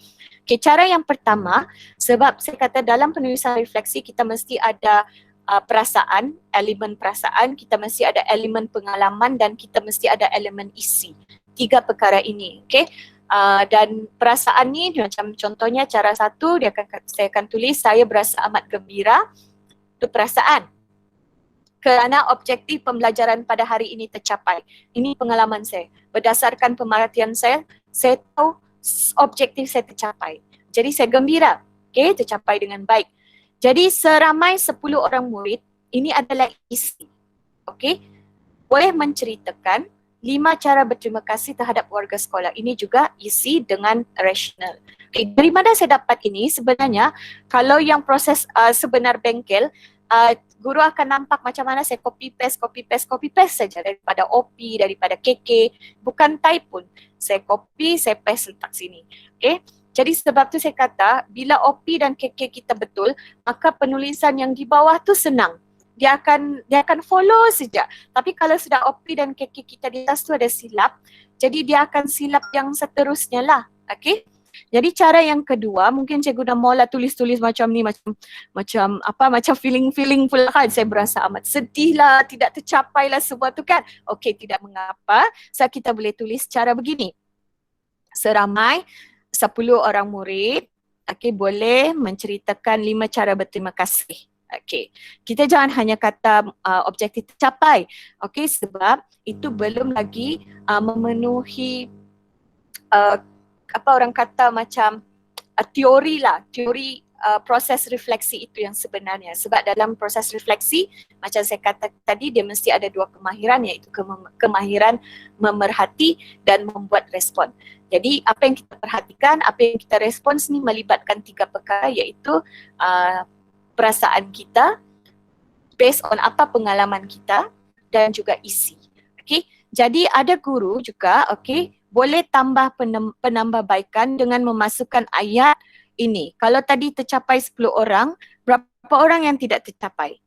Okay, cara yang pertama, sebab saya kata dalam penulisan refleksi kita mesti ada perasaan, elemen perasaan, kita mesti ada elemen pengalaman dan kita mesti ada elemen isi. 3 perkara ini, okay. Dan perasaan ni macam contohnya cara satu, saya akan tulis saya berasa amat gembira, itu perasaan. Kerana objektif pembelajaran pada hari ini tercapai. Ini pengalaman saya. Berdasarkan pemerhatian saya tahu objektif saya tercapai. Jadi saya gembira, okay, tercapai dengan baik. Jadi seramai 10 orang murid, ini adalah isi. Okay, boleh menceritakan 5 cara berterima kasih terhadap warga sekolah. Ini juga isi dengan rasional. Okay, dari mana saya dapat ini? Sebenarnya kalau yang proses sebenar bengkel, guru akan nampak macam mana saya copy paste saja daripada OP, daripada KK, bukan type pun. Saya copy, saya paste letak sini. Okay. Jadi sebab tu saya kata bila OP dan KK kita betul, maka penulisan yang di bawah tu senang. Dia akan follow saja. Tapi kalau sudah OP dan KK kita di atas tu ada silap, jadi dia akan silap yang seterusnya lah. Okay. Jadi cara yang kedua, mungkin cikgu dah mula tulis-tulis macam ni, macam feeling pula kan. Saya berasa amat sedih lah, tidak tercapai lah semua tu kan. Okey, tidak mengapa. So kita boleh tulis cara begini. Seramai 10 orang murid, okey, boleh menceritakan 5 cara berterima kasih. Okey, kita jangan hanya kata objektif tercapai. Okey, sebab itu belum lagi memenuhi apa orang kata macam teori proses refleksi itu yang sebenarnya. Sebab dalam proses refleksi, macam saya kata tadi, dia mesti ada 2 kemahiran, iaitu kemahiran memerhati dan membuat respon. Jadi apa yang kita perhatikan, apa yang kita respons ni melibatkan 3 perkara, iaitu perasaan kita, based on apa pengalaman kita, dan juga isi. Okay? Jadi ada guru juga, okay, boleh tambah penambahbaikan dengan memasukkan ayat ini. Kalau tadi tercapai 10 orang, berapa orang yang tidak tercapai?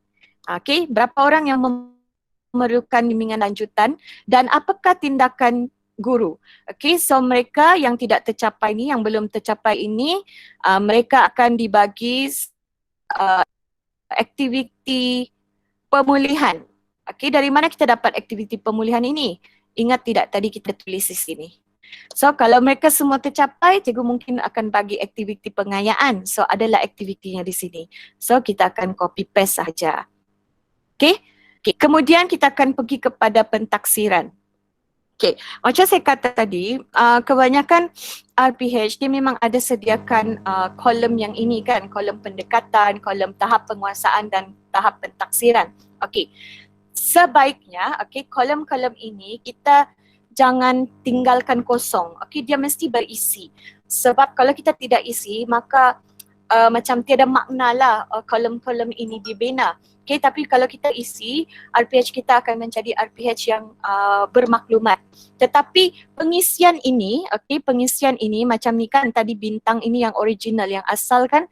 Okay, berapa orang yang memerlukan bimbingan lanjutan dan apakah tindakan guru? Okay, so mereka yang tidak tercapai ni, yang belum tercapai ini, mereka akan dibagi uh, aktiviti pemulihan. Okey, dari mana kita dapat aktiviti pemulihan ini? Ingat tidak tadi kita tulis di sini. So kalau mereka semua tercapai, cikgu mungkin akan bagi aktiviti pengayaan. So adalah aktivitinya di sini. So kita akan copy paste saja. Okey. Okay. Kemudian kita akan pergi kepada pentaksiran. Okay, macam saya kata tadi, kebanyakan RPH dia memang ada sediakan kolom yang ini kan, kolom pendekatan, kolom tahap penguasaan dan tahap pentaksiran. Okay, sebaiknya kolom-kolom ini kita jangan tinggalkan kosong. Okay, dia mesti berisi. Sebab kalau kita tidak isi, maka macam tiada makna lah kolom-kolom ini dibina. Okay, tapi kalau kita isi, RPH kita akan menjadi RPH yang bermaklumat. Tetapi pengisian ini, pengisian ini macam ni kan tadi bintang ini yang original, yang asal kan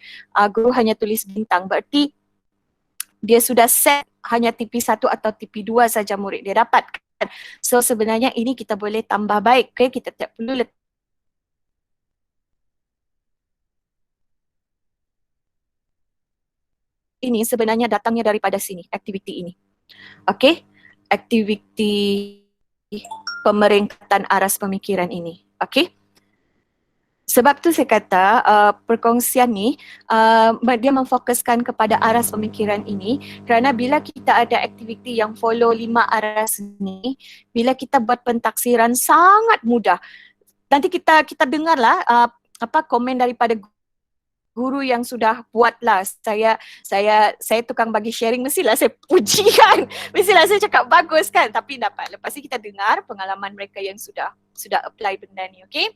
guru hanya tulis bintang. Berarti dia sudah set hanya TP1 atau TP2 saja murid dia dapat. So sebenarnya ini kita boleh tambah baik. Okay, kita tak perlu letak ini sebenarnya datangnya daripada sini, aktiviti ini. Okey, aktiviti pemeringkatan aras pemikiran ini. Okey. Sebab tu saya kata perkongsian ni dia memfokuskan kepada aras pemikiran ini kerana bila kita ada aktiviti yang follow 5 aras ni, bila kita buat pentaksiran sangat mudah. Nanti kita dengarlah komen daripada guru yang sudah buatlah. Saya tukang bagi sharing, mestilah saya puji kan, mestilah saya cakap bagus kan, tapi dapat lepas ni kita dengar pengalaman mereka yang sudah apply benda ni. Okay.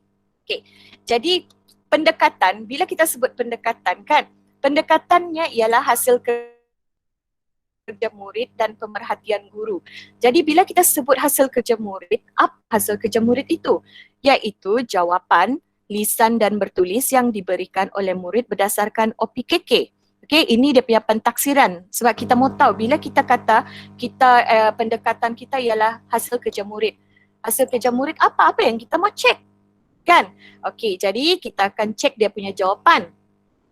Jadi pendekatan, bila kita sebut pendekatan kan, pendekatannya ialah hasil kerja murid dan pemerhatian guru. Jadi bila kita sebut hasil kerja murid, apa hasil kerja murid itu? Iaitu jawapan lisan dan bertulis yang diberikan oleh murid berdasarkan OPKK. Okey, ini dia punya pentaksiran. Sebab kita mau tahu bila kita kata pendekatan kita ialah hasil kerja murid. Hasil kerja murid apa yang kita mau cek? Kan? Okey, jadi kita akan cek dia punya jawapan.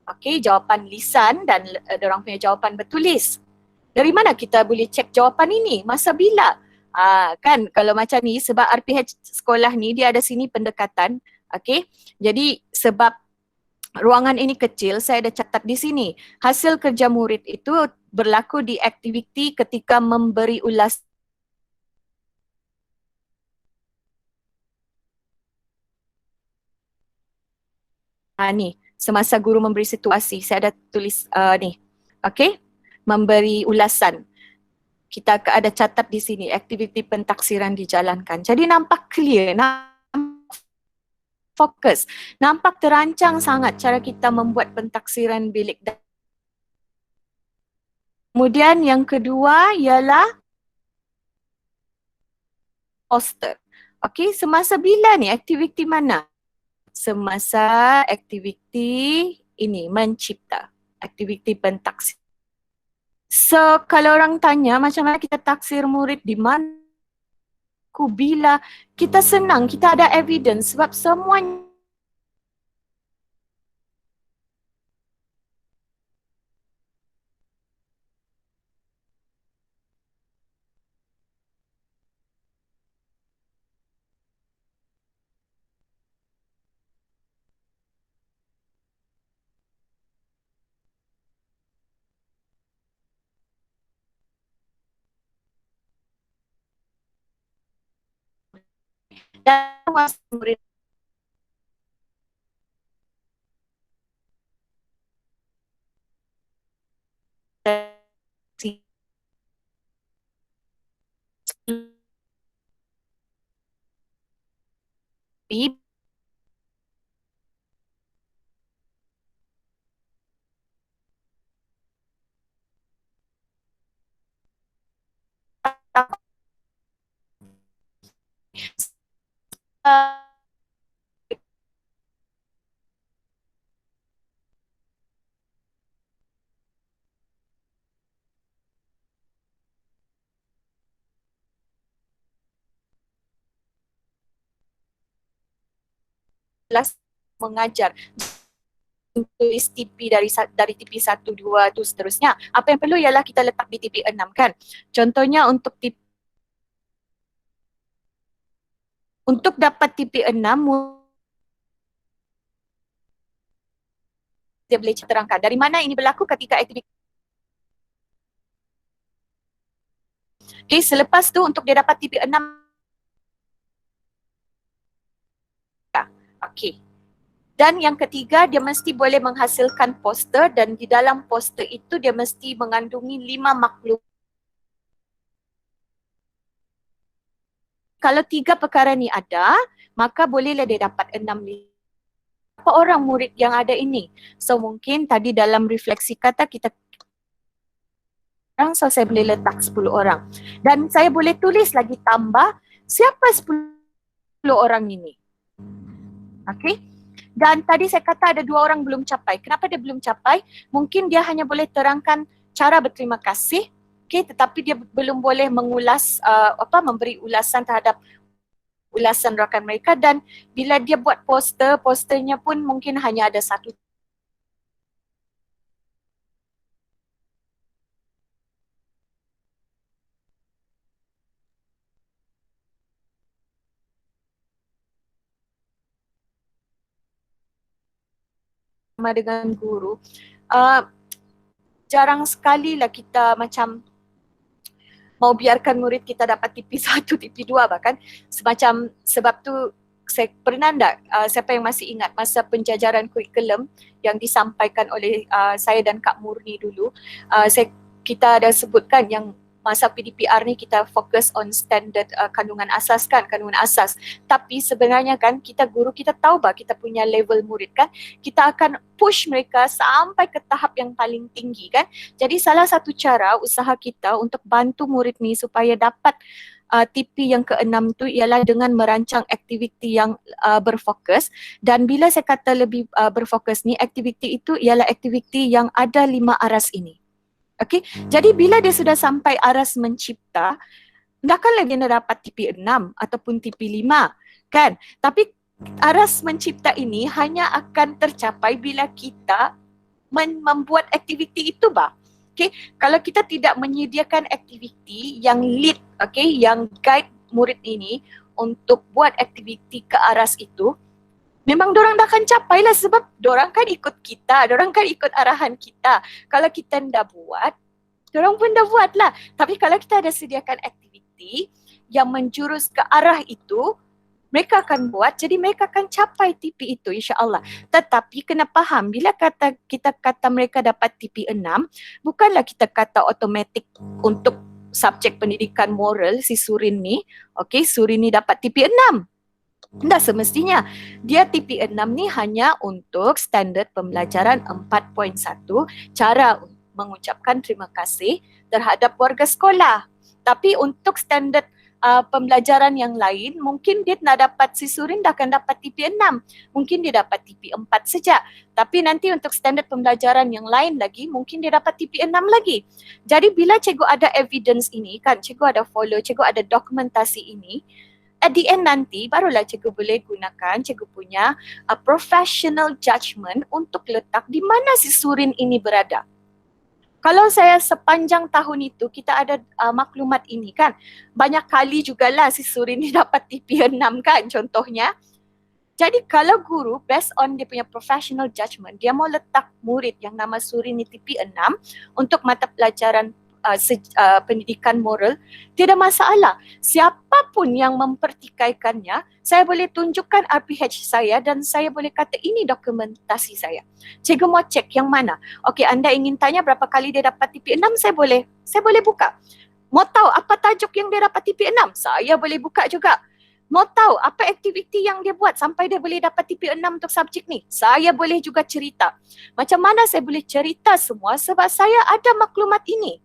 Okey, jawapan lisan dan orang punya jawapan bertulis. Dari mana kita boleh cek jawapan ini? Masa bila? Kan kalau macam ni sebab RPH sekolah ni dia ada sini pendekatan. Okey. Jadi sebab ruangan ini kecil, saya ada catat di sini. Hasil kerja murid itu berlaku di aktiviti ketika memberi ulas. Ni, semasa guru memberi situasi, saya ada tulis ni. Okey. Memberi ulasan. Kita ada catat di sini, aktiviti pentaksiran dijalankan. Jadi nampak clear, fokus. Nampak terancang sangat cara kita membuat pentaksiran bilik. Kemudian yang kedua ialah poster. Okey, semasa bila ni? Aktiviti mana? Semasa aktiviti ini, mencipta. Aktiviti pentaksiran. So, kalau orang tanya macam mana kita taksir murid di mana, bila, kita senang, kita ada evidence sebab semuanya dan murid mengajar. tulis TP dari TP 1, 2 tu seterusnya. Apa yang perlu ialah kita letak di TP 6 kan. Contohnya untuk dapat TP 6 dia boleh terangkan dari mana ini berlaku ketika aktiviti. Okay, selepas tu untuk dia dapat TP 6. Okay. Dan yang ketiga, dia mesti boleh menghasilkan poster dan di dalam poster itu dia mesti mengandungi 5 maklum. Kalau 3 perkara ni ada, maka bolehlah dia dapat 6. Berapa orang murid yang ada ini? So mungkin tadi dalam refleksi kata kita so saya boleh letak 10 orang. Dan saya boleh tulis lagi tambah siapa 10 orang ini. Okay? Dan tadi saya kata ada 2 orang belum capai. Kenapa dia belum capai? Mungkin dia hanya boleh terangkan cara berterima kasih, okay, tetapi dia belum boleh mengulas, memberi ulasan terhadap ulasan rakan mereka. Dan bila dia buat posternya pun mungkin hanya ada 1. Dengan guru, jarang sekali lah kita macam mau biarkan murid kita dapat TP 1, TP 2 bahkan. Sebab tu saya pernah tak, siapa yang masih ingat masa penjajaran kurikulum yang disampaikan oleh saya dan Kak Murni dulu, kita ada sebutkan yang masa PDPR ni kita fokus on standard kandungan asas kan, kandungan asas. Tapi sebenarnya kan kita guru, kita tahu bah kita punya level murid kan, kita akan push mereka sampai ke tahap yang paling tinggi kan. Jadi salah satu cara usaha kita untuk bantu murid ni supaya dapat TP yang ke-6 tu ialah dengan merancang aktiviti yang berfokus. Dan bila saya kata lebih berfokus ni, aktiviti itu ialah aktiviti yang ada 5 aras ini. Okay, jadi bila dia sudah sampai aras mencipta, takkanlah dia nak dapat TP 6 ataupun TP 5 kan. Tapi aras mencipta ini hanya akan tercapai bila kita membuat aktiviti itu bah. Okay, kalau kita tidak menyediakan aktiviti yang lead, okay, yang guide murid ini untuk buat aktiviti ke aras itu, memang dorang dah akan capai lah sebab dorang kan ikut kita, dorang kan ikut arahan kita. Kalau kita ndak buat, dorang pun dah buat lah. Tapi kalau kita ada sediakan aktiviti yang menjurus ke arah itu, mereka akan buat, jadi mereka akan capai TP itu insya-Allah. Tetapi kena faham, bila kita kata mereka dapat TP 6, bukanlah kita kata automatik untuk subjek pendidikan moral si Surin ni, okey, Surin ni dapat TP 6. Tak semestinya. Dia TP 6 ni hanya untuk standard pembelajaran 4.1, cara mengucapkan terima kasih terhadap warga sekolah. Tapi untuk standard pembelajaran yang lain, mungkin dia nak dapat, si Surin dah akan dapat TP 6. Mungkin dia dapat TP 4 saja. Tapi nanti untuk standard pembelajaran yang lain lagi, mungkin dia dapat TP 6 lagi. Jadi bila cikgu ada evidence ini kan, cikgu ada follow, cikgu ada dokumentasi ini, at the end nanti barulah cikgu boleh gunakan cikgu punya professional judgement untuk letak di mana si Surin ini berada. Kalau saya sepanjang tahun itu kita ada maklumat ini kan, banyak kali jugalah si Surin ni dapat TP 6 kan contohnya. Jadi kalau guru based on dia punya professional judgement, dia mau letak murid yang nama Surin ni TP 6 untuk mata pelajaran pendidikan moral, tidak masalah. Siapapun yang mempertikaikannya, saya boleh tunjukkan RPH saya dan saya boleh kata ini dokumentasi saya. Cikgu mau cek yang mana? Okey, anda ingin tanya berapa kali dia dapat TP 6, saya boleh buka. Mau tahu apa tajuk yang dia dapat TP 6? Saya boleh buka juga. Mau tahu apa aktiviti yang dia buat sampai dia boleh dapat TP 6 untuk subjek ni? Saya boleh juga cerita. Macam mana saya boleh cerita semua sebab saya ada maklumat ini.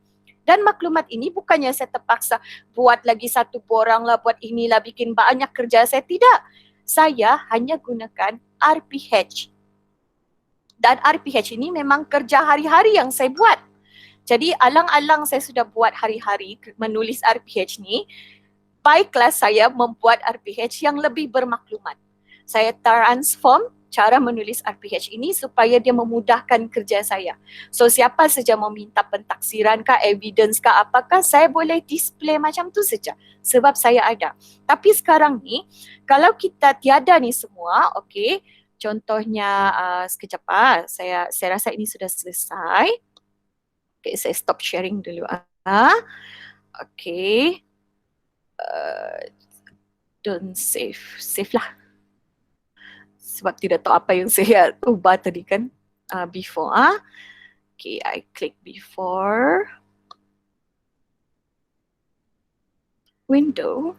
Dan maklumat ini bukannya saya terpaksa buat lagi satu orang lah, buat inilah, bikin banyak kerja. Saya tidak. Saya hanya gunakan RPH. Dan RPH ini memang kerja hari-hari yang saya buat. Jadi alang-alang saya sudah buat hari-hari menulis RPH ni. Baiklah saya membuat RPH yang lebih bermaklumat. Saya transform cara menulis RPH ini supaya dia memudahkan kerja saya. So siapa saja mau minta pentaksiran kah, evidence kah, apakah, saya boleh display macam tu saja sebab saya ada. Tapi sekarang ni kalau kita tiada ni semua, okey, contohnya sekejap saya rasa ini sudah selesai. Okay, saya stop sharing dulu. Okay. Don't save. Save lah. Sebab tidak tahu apa yang saya ubah tadi kan. Before. Okay, I click before. Window.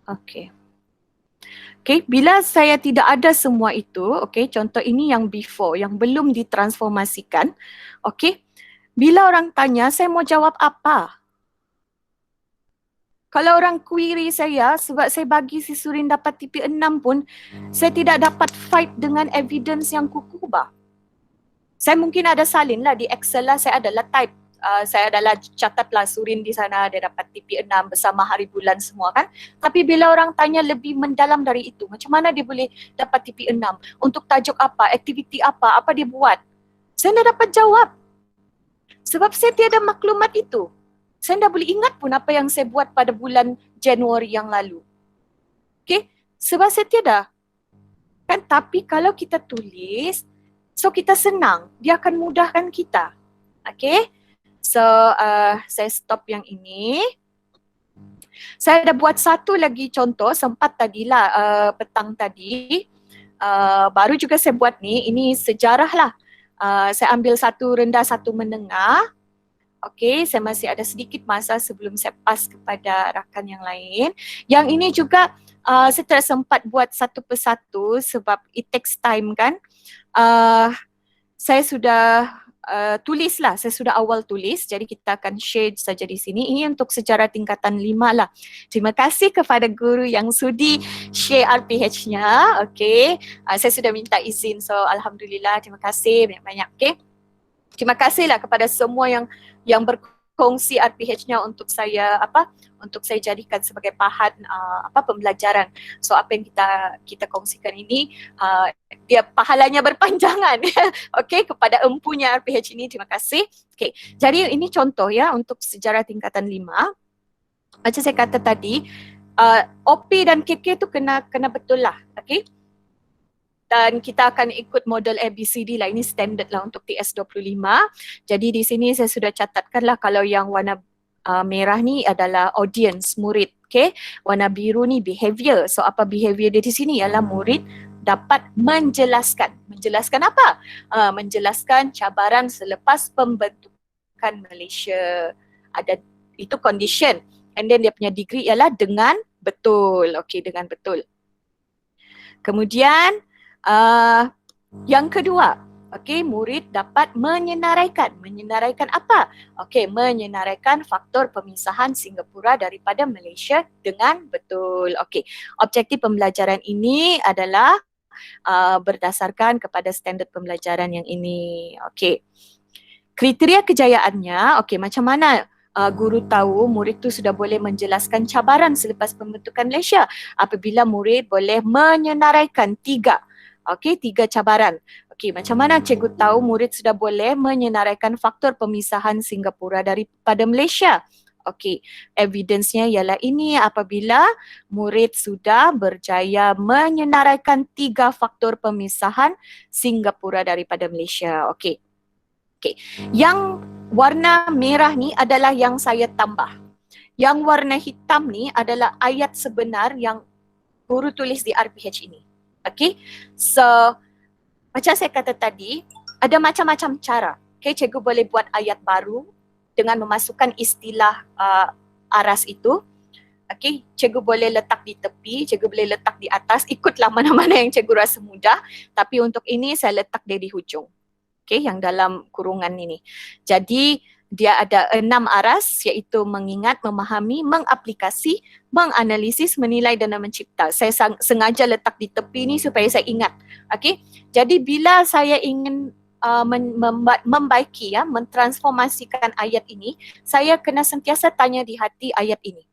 Okay. Okay, bila saya tidak ada semua itu, okay, contoh ini yang before, yang belum ditransformasikan. Okay, bila orang tanya, saya mau jawab apa? Kalau orang query saya, sebab saya bagi si Surin dapat TP6 pun, saya tidak dapat fight dengan evidence yang kukuh bah. Saya mungkin ada salin lah di Excel lah, saya adalah type. Saya adalah catatlah Surin di sana, dia dapat TP6 bersama hari bulan semua kan. Tapi bila orang tanya lebih mendalam dari itu, macam mana dia boleh dapat TP6? Untuk tajuk apa, aktiviti apa dia buat? Saya tidak dapat jawab. Sebab saya tiada maklumat itu. Saya tidak boleh ingat pun apa yang saya buat pada bulan Januari yang lalu. Okay, sebab saya tiada. Kan, tapi kalau kita tulis, so kita senang, dia akan mudahkan kita. Okay, so saya stop yang ini. Saya dah buat satu lagi contoh, sempat tadilah petang tadi. Baru juga saya buat ni, ini sejarah lah. Saya ambil satu rendah, satu menengah. Okey, saya masih ada sedikit masa sebelum saya pass kepada rakan yang lain. Yang ini juga saya tidak sempat buat satu persatu sebab it takes time kan. Saya sudah tulislah, saya sudah awal tulis, jadi kita akan share saja di sini. Ini untuk sejarah tingkatan 5 lah. Terima kasih kepada guru yang sudi share RPH-nya. Okey, saya sudah minta izin, so alhamdulillah, terima kasih banyak-banyak. Okey, terima kasihlah kepada semua yang berkongsi RPH-nya untuk saya untuk saya jadikan sebagai bahan pembelajaran. So apa yang kita kongsikan ini dia pahalanya berpanjangan. Okey, kepada empunya RPH ini terima kasih. Okey, jadi ini contoh ya untuk sejarah tingkatan 5. Macam saya kata tadi, OP dan KK tu kena betul lah. Okey. Dan kita akan ikut model ABCD lah, ini standard lah untuk TS25. Jadi di sini saya sudah catatkan lah, kalau yang warna merah ni adalah audience, murid. Okay, warna biru ni behavior. So apa behavior dia di sini ialah murid dapat menjelaskan. Menjelaskan apa? Menjelaskan cabaran selepas pembentukan Malaysia. Ada itu condition. And then dia punya degree ialah dengan betul. Okay, dengan betul. Kemudian yang kedua, okey, murid dapat menyenaraikan. Menyenaraikan apa? Okey, menyenaraikan faktor pemisahan Singapura daripada Malaysia dengan betul. Okey, objektif pembelajaran ini adalah berdasarkan kepada standard pembelajaran yang ini. Okey, kriteria kejayaannya, okey, macam mana guru tahu murid tu sudah boleh menjelaskan cabaran selepas pembentukan Malaysia? Apabila murid boleh menyenaraikan 3 cabaran. Okey, macam mana cikgu tahu murid sudah boleh menyenaraikan faktor pemisahan Singapura daripada Malaysia? Okey, evidence-nya ialah ini, apabila murid sudah berjaya menyenaraikan 3 faktor pemisahan Singapura daripada Malaysia. Okey. Okey. Yang warna merah ni adalah yang saya tambah. Yang warna hitam ni adalah ayat sebenar yang guru tulis di RPH ini. Okay, so macam saya kata tadi, ada macam-macam cara. Okay, cikgu boleh buat ayat baru dengan memasukkan istilah aras itu. Okay, cikgu boleh letak di tepi, cikgu boleh letak di atas, ikutlah mana-mana yang cikgu rasa mudah. Tapi untuk ini saya letak dia di hujung. Okay, yang dalam kurungan ini. Jadi dia ada 6 aras, iaitu mengingat, memahami, mengaplikasi, menganalisis, menilai dan mencipta. Saya sengaja letak di tepi ni supaya saya ingat. Okey. Jadi bila saya ingin membaiki mentransformasikan ayat ini, saya kena sentiasa tanya di hati ayat ini.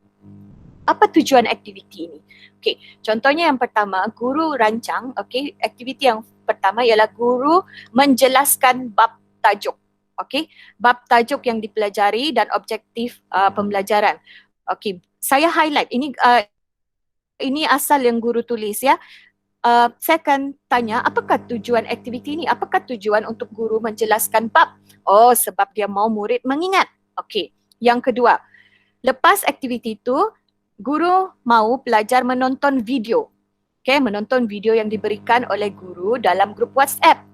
Apa tujuan aktiviti ini? Okey, contohnya yang pertama, guru rancang, okey, aktiviti yang pertama ialah guru menjelaskan bab tajuk. Okey, bab tajuk yang dipelajari dan objektif pembelajaran. Okey, saya highlight ini asal yang guru tulis ya. Saya akan tanya apakah tujuan aktiviti ini? Apakah tujuan untuk guru menjelaskan bab? Oh, sebab dia mau murid mengingat. Okey. Yang kedua, lepas aktiviti itu, guru mahu pelajar menonton video. Okay, menonton video yang diberikan oleh guru dalam grup WhatsApp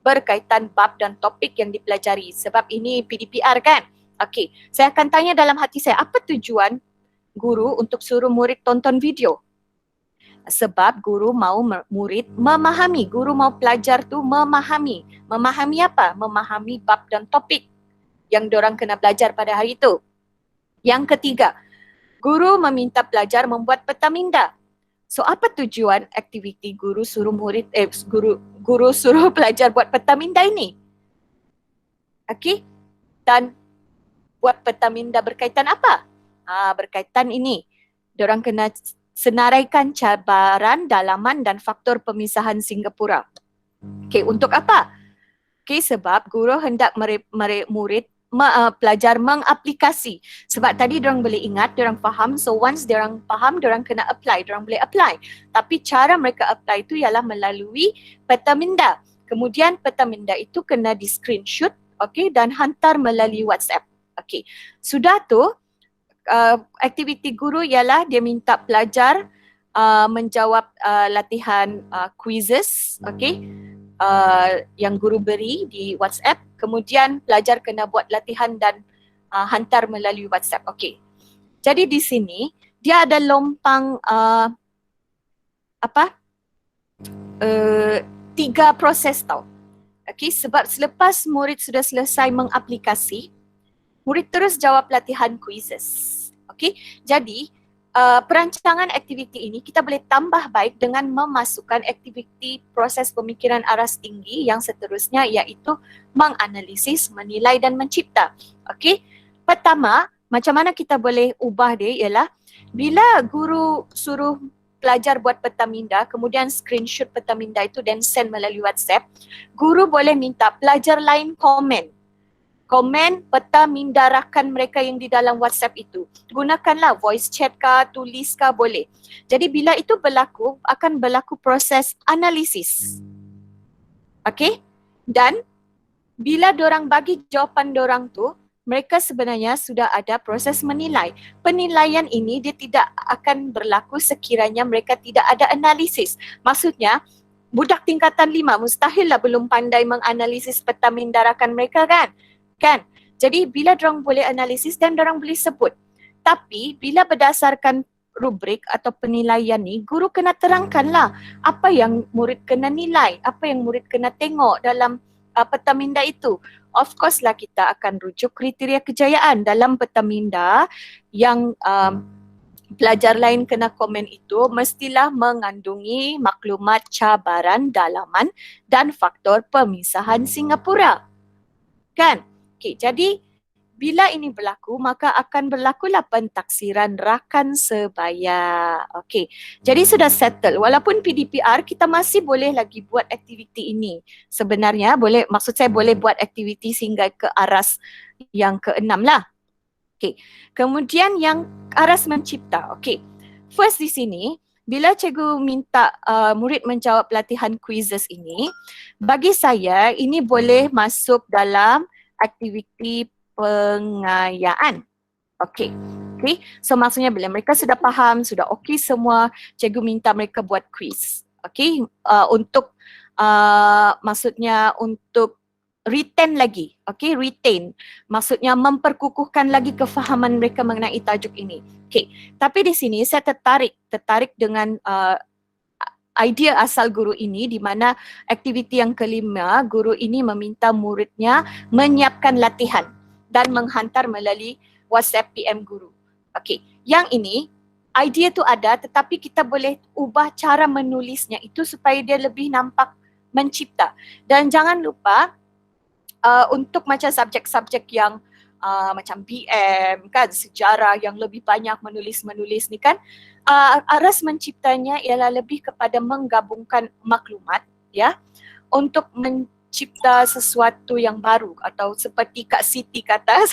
berkaitan bab dan topik yang dipelajari. Sebab ini PDPR kan? Okey, saya akan tanya dalam hati saya, apa tujuan guru untuk suruh murid tonton video? Sebab guru mahu murid memahami, guru mahu pelajar tu memahami. Memahami apa? Memahami bab dan topik yang diorang kena belajar pada hari itu. Yang ketiga, guru meminta pelajar membuat peta minda. So apa tujuan aktiviti guru suruh guru suruh pelajar buat peta minda ini? Okey. Dan buat peta minda berkaitan apa? Berkaitan ini. Diorang kena senaraikan cabaran, dalaman dan faktor pemisahan Singapura. Okey, untuk apa? Okey, sebab guru hendak murid pelajar mengaplikasi. Sebab tadi diorang boleh ingat, diorang faham. So once diorang faham, diorang kena apply. Diorang boleh apply. Tapi cara mereka apply itu ialah melalui peta minda. Kemudian peta minda itu kena di screenshot, okey, dan hantar melalui WhatsApp. Okey. Sudah tu aktiviti guru ialah dia minta pelajar menjawab latihan quizzes, okey. Yang guru beri di WhatsApp, kemudian pelajar kena buat latihan dan hantar melalui WhatsApp. Okey. Jadi di sini dia ada lompang tiga proses tau. Okey, sebab selepas murid sudah selesai mengaplikasi, murid terus jawab latihan quizzes. Okey, jadi perancangan aktiviti ini kita boleh tambah baik dengan memasukkan aktiviti proses pemikiran aras tinggi yang seterusnya, iaitu menganalisis, menilai dan mencipta. Okey, pertama macam mana kita boleh ubah dia ialah bila guru suruh pelajar buat peta minda, kemudian screenshot peta minda itu dan send melalui WhatsApp, guru boleh minta pelajar lain komen peta minda rakan mereka yang di dalam WhatsApp itu. Gunakanlah voice chat kah, tulis kah, boleh. Jadi bila itu berlaku, akan berlaku proses analisis. Okey? Dan bila dorang bagi jawapan dorang tu, mereka sebenarnya sudah ada proses menilai. Penilaian ini dia tidak akan berlaku sekiranya mereka tidak ada analisis. Maksudnya, budak tingkatan 5 mustahillah belum pandai menganalisis peta minda rakan mereka kan? Jadi bila dorang boleh analisis dan dorang boleh sebut. Tapi bila berdasarkan rubrik atau penilaian ni, guru kena terangkanlah apa yang murid kena nilai, apa yang murid kena tengok dalam peta minda itu. Of course lah kita akan rujuk kriteria kejayaan dalam peta minda yang pelajar lain kena komen itu mestilah mengandungi maklumat cabaran, dalaman dan faktor pemisahan Singapura. Kan? Okey, jadi bila ini berlaku, maka akan berlakulah pentaksiran rakan sebaya. Okey, jadi sudah settle. Walaupun PDPR, kita masih boleh lagi buat aktiviti ini. Sebenarnya boleh, maksud saya boleh buat aktiviti sehingga ke aras yang ke-6 lah. Okey, kemudian yang aras mencipta. Okey, first di sini, bila cikgu minta murid menjawab latihan quizzes ini, bagi saya ini boleh masuk dalam aktiviti pengayaan. Okey. Okey. So maksudnya bila mereka sudah faham, sudah okey semua, cikgu minta mereka buat quiz. Okey. Untuk maksudnya untuk retain lagi. Okey, retain. Maksudnya memperkukuhkan lagi kefahaman mereka mengenai tajuk ini. Okey. Tapi di sini saya tertarik dengan idea asal guru ini, di mana aktiviti yang kelima, guru ini meminta muridnya menyiapkan latihan dan menghantar melalui WhatsApp PM guru. Okey, yang ini idea tu ada, tetapi kita boleh ubah cara menulisnya itu supaya dia lebih nampak mencipta. Dan jangan lupa untuk macam subjek-subjek yang macam BM kan, sejarah yang lebih banyak menulis ni kan, aras menciptanya ialah lebih kepada menggabungkan maklumat ya untuk mencipta sesuatu yang baru, atau seperti Kak Siti kata,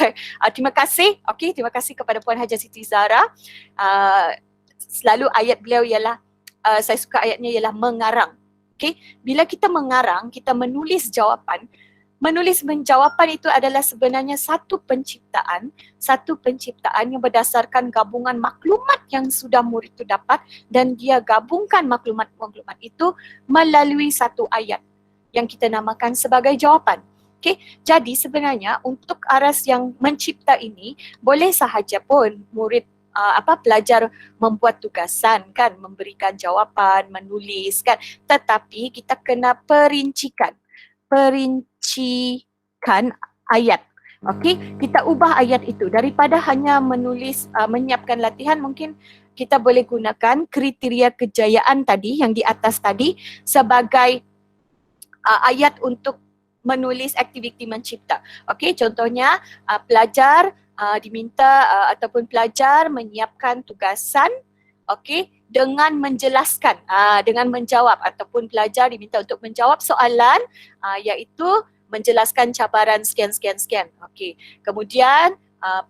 terima kasih, okey, terima kasih kepada Puan Haja Siti Zahra. Selalu ayat beliau ialah, saya suka ayatnya ialah mengarang. Okey, bila kita mengarang, kita menulis jawapan. Menulis jawapan itu adalah sebenarnya satu penciptaan yang berdasarkan gabungan maklumat yang sudah murid itu dapat, dan dia gabungkan maklumat-maklumat itu melalui satu ayat yang kita namakan sebagai jawapan. Okay? Jadi sebenarnya untuk aras yang mencipta ini, boleh sahaja pun murid pelajar membuat tugasan kan, memberikan jawapan, menulis kan, tetapi kita kena perincikan ayat. Okey, kita ubah ayat itu daripada hanya menulis, menyiapkan latihan. Mungkin kita boleh gunakan kriteria kejayaan tadi yang di atas tadi sebagai ayat untuk menulis aktiviti mencipta. Okey, contohnya pelajar diminta ataupun pelajar menyiapkan tugasan, okey, dengan menjelaskan, dengan menjawab, ataupun pelajar diminta untuk menjawab soalan iaitu menjelaskan cabaran sekian. Okey. Kemudian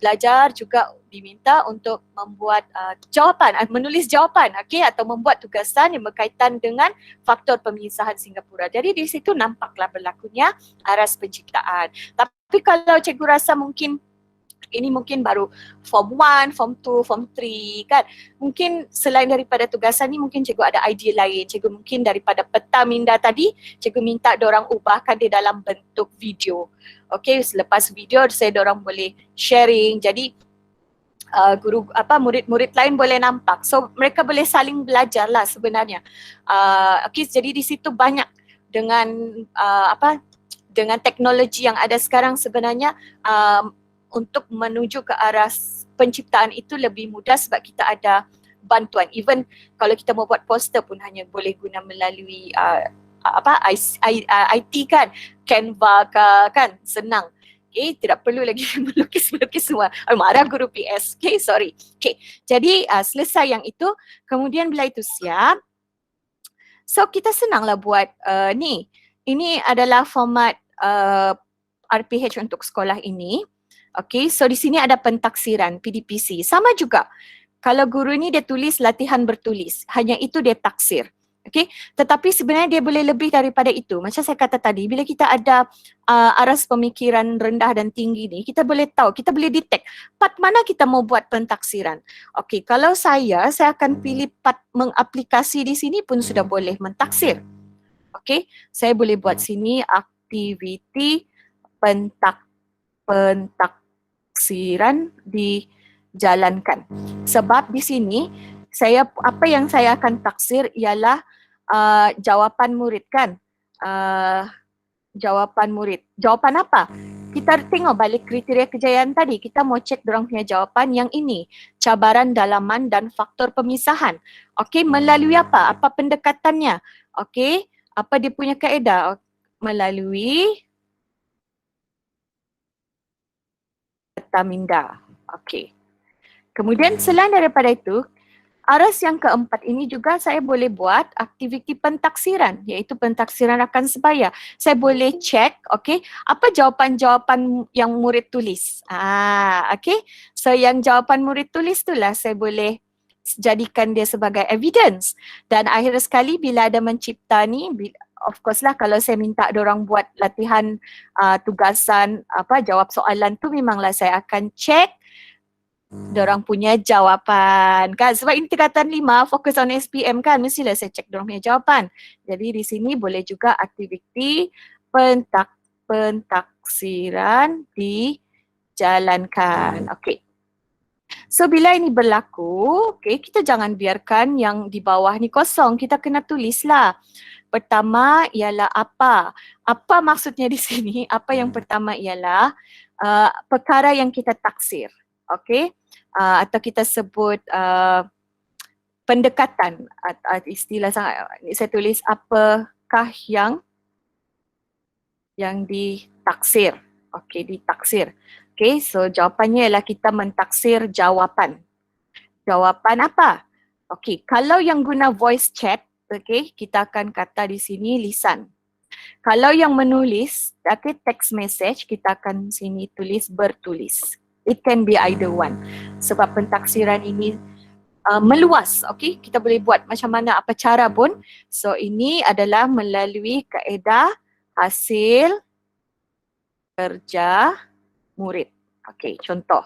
pelajar juga diminta untuk membuat jawapan, menulis jawapan, okey, atau membuat tugasan yang berkaitan dengan faktor pemisahan Singapura. Jadi di situ nampaklah berlakunya aras penciptaan. Tapi kalau cikgu rasa mungkin ini mungkin baru form 1, form 2, form 3 kan. Mungkin selain daripada tugasan ni mungkin cikgu ada idea lain. Cikgu mungkin daripada peta minda tadi, cikgu minta diorang ubahkan dia dalam bentuk video. Okey, selepas video saya diorang boleh sharing. Jadi murid-murid lain boleh nampak. So mereka boleh saling belajar lah sebenarnya. Okey, jadi di situ banyak dengan dengan teknologi yang ada sekarang sebenarnya untuk menuju ke arah penciptaan itu lebih mudah sebab kita ada bantuan. Even kalau kita mau buat poster pun hanya boleh guna melalui IT kan, Canva kan, senang. Okay, tidak perlu lagi melukis semua. Marah guru PS. Okay, sorry. Okay, jadi selesai yang itu. Kemudian bila itu siap, so kita senanglah buat ni. Ini adalah format RPH untuk sekolah ini. Okay, so di sini ada pentaksiran PDPC. Sama juga, kalau guru ni dia tulis latihan bertulis, hanya itu dia taksir. Okay, tetapi sebenarnya dia boleh lebih daripada itu. Macam saya kata tadi, bila kita ada aras pemikiran rendah dan tinggi ni, kita boleh tahu, kita boleh detect part mana kita mau buat pentaksiran. Okay, kalau saya akan pilih part mengaplikasi di sini pun sudah boleh mentaksir. Okay, saya boleh buat sini aktiviti pentaksiran dijalankan. Sebab di sini apa yang saya akan taksir ialah jawapan murid kan. Jawapan murid. Jawapan apa? Kita tengok balik kriteria kejayaan tadi. Kita mau cek dorang punya jawapan yang ini. Cabaran dalaman dan faktor pemisahan. Okey, melalui apa? Apa pendekatannya? Okey, apa dia punya kaedah? Melalui peta minda. Okey. Kemudian selain daripada itu, aras yang keempat ini juga saya boleh buat aktiviti pentaksiran, iaitu pentaksiran rakan sebaya. Saya boleh cek, okey, apa jawapan-jawapan yang murid tulis. Okey. So yang jawapan murid tulis itulah saya boleh jadikan dia sebagai evidence. Dan akhir sekali bila ada mencipta ni, of course lah kalau saya minta diorang buat latihan tugasan jawab soalan tu, memanglah saya akan cek diorang punya jawapan kan. Sebab ini tingkatan 5, fokus on SPM kan, mestilah saya cek diorang punya jawapan. Jadi di sini boleh juga aktiviti pentaksiran dijalankan. Okey. So bila ini berlaku, okay, kita jangan biarkan yang di bawah ni kosong. Kita kena tulislah. Pertama ialah apa? Apa maksudnya di sini? Apa yang pertama ialah perkara yang kita taksir. Okay? Atau kita sebut pendekatan. Istilah saya tulis apakah yang ditaksir. Okey, ditaksir. Okey, so jawapannya ialah kita mentaksir jawapan. Jawapan apa? Okey, kalau yang guna voice chat, okey, kita akan kata di sini lisan. Kalau yang menulis, okey, text message, kita akan sini tulis bertulis. It can be either one. Sebab pentaksiran ini meluas, okey, kita boleh buat macam mana apa cara pun. So ini adalah melalui kaedah hasil kerja murid. Okey, contoh.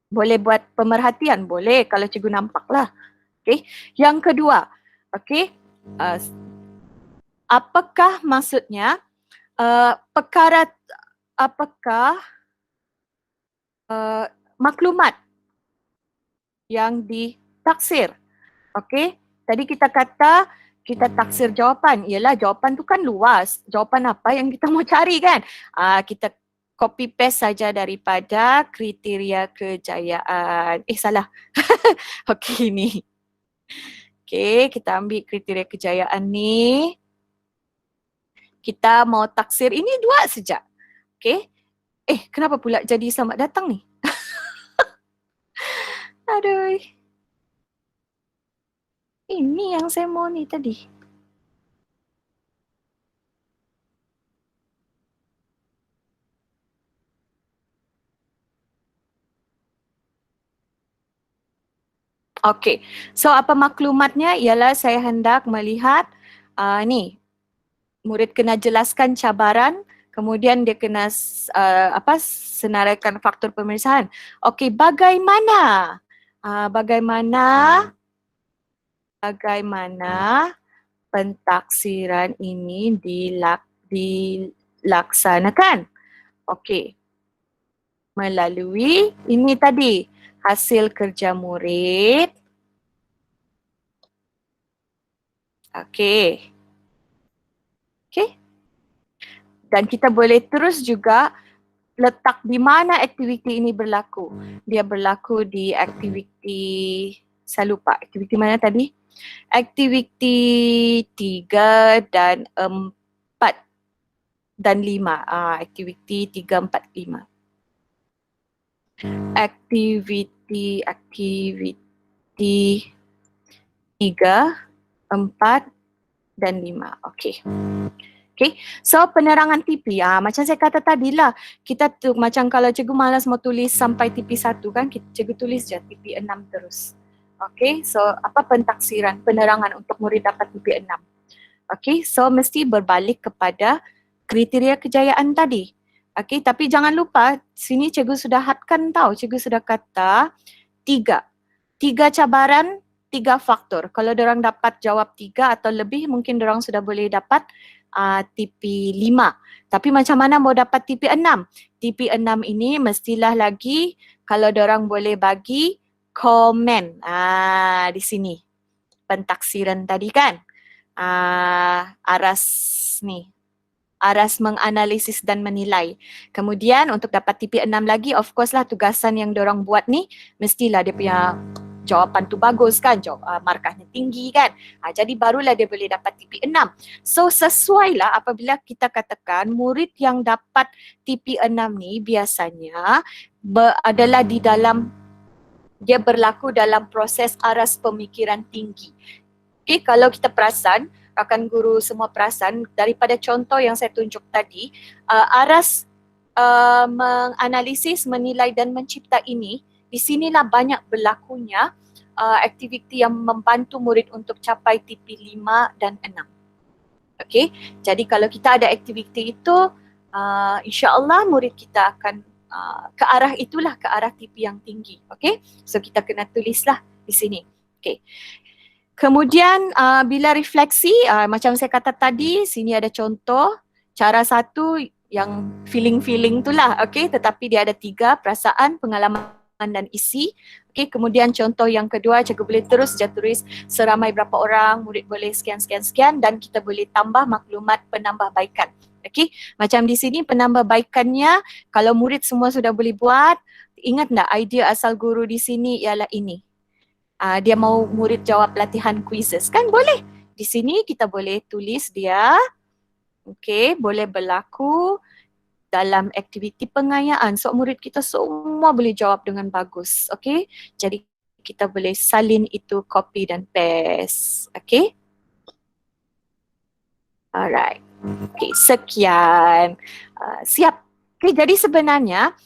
Boleh buat pemerhatian, boleh kalau cikgu nampak lah. Okey. Yang kedua, okey, apakah maksudnya perkara, apakah maklumat yang ditaksir? Okey, tadi kita kata kita taksir jawapan. Ialah jawapan tu kan luas. Jawapan apa yang kita mau cari kan? Kita copy paste saja daripada kriteria kejayaan. Salah. Okey ni. Okey, kita ambil kriteria kejayaan ni. Kita mau taksir ini dua saja. Okey. Kenapa pula jadi selamat datang ni? Aduh. Ini yang saya mau ni tadi. Okey, so apa maklumatnya ialah saya hendak melihat ni, murid kena jelaskan cabaran, kemudian dia kena senaraikan faktor pemeriksaan. Okey, bagaimana pentaksiran ini dilaksanakan? Okey, melalui ini tadi, hasil kerja murid. Okey. Okey. Dan kita boleh terus juga letak di mana aktiviti ini berlaku. Dia berlaku di aktiviti, saya lupa aktiviti mana tadi? Aktiviti 3 dan 4 dan 5. Aktiviti 3, 4, 5. Aktiviti 3, 4 dan 5. Okey. Okay, so penerangan TP, macam saya kata tadi lah, kita tu macam kalau cikgu malas mau tulis sampai TP 1 kan, cikgu tulis je TP 6 terus. Okay, so apa pentaksiran, penerangan untuk murid dapat TP 6. Okay, so mesti berbalik kepada kriteria kejayaan tadi. Okay, tapi jangan lupa, sini cikgu sudah hadkan tau, cikgu sudah kata 3 cabaran, 3 faktor. Kalau diorang dapat jawab 3 atau lebih, mungkin diorang sudah boleh dapat TP 5. Tapi macam mana mau dapat TP 6? TP 6 ini mestilah lagi kalau diorang boleh bagi komen. Di sini. Pentaksiran tadi kan. Aras ni. Aras menganalisis dan menilai. Kemudian untuk dapat TP 6 lagi, of course lah tugasan yang diorang buat ni, mestilah dia punya jawapan tu bagus kan, markahnya tinggi kan. Jadi barulah dia boleh dapat TP 6. So sesuailah apabila kita katakan murid yang dapat TP 6 ni biasanya adalah di dalam, dia berlaku dalam proses aras pemikiran tinggi. Okay, kalau kita perasan, rakan guru semua perasan daripada contoh yang saya tunjuk tadi, aras menganalisis, menilai dan mencipta ini, di sinilah banyak berlakunya aktiviti yang membantu murid untuk capai TP 5 dan 6. Okey, jadi kalau kita ada aktiviti itu, insya-Allah murid kita akan ke arah itulah, ke arah TP yang tinggi. Okey, so kita kena tulislah di sini. Okey. Kemudian bila refleksi, macam saya kata tadi, sini ada contoh. Cara satu yang feeling-feeling itulah, okey, tetapi dia ada 3, perasaan, pengalaman dan isi. Okey, kemudian contoh yang kedua, cikgu boleh terus je tulis seramai berapa orang, murid boleh sekian dan kita boleh tambah maklumat penambahbaikan. Okey, macam di sini penambahbaikannya, kalau murid semua sudah boleh buat, ingat tak idea asal guru di sini ialah ini. Dia mau murid jawab latihan quizzes kan, boleh. Di sini kita boleh tulis dia, okey, boleh berlaku dalam aktiviti pengayaan. So murid kita semua boleh jawab dengan bagus. Okay, jadi kita boleh salin itu copy dan paste. Okay, alright. Okay, sekian. Siap. Okay, jadi sebenarnya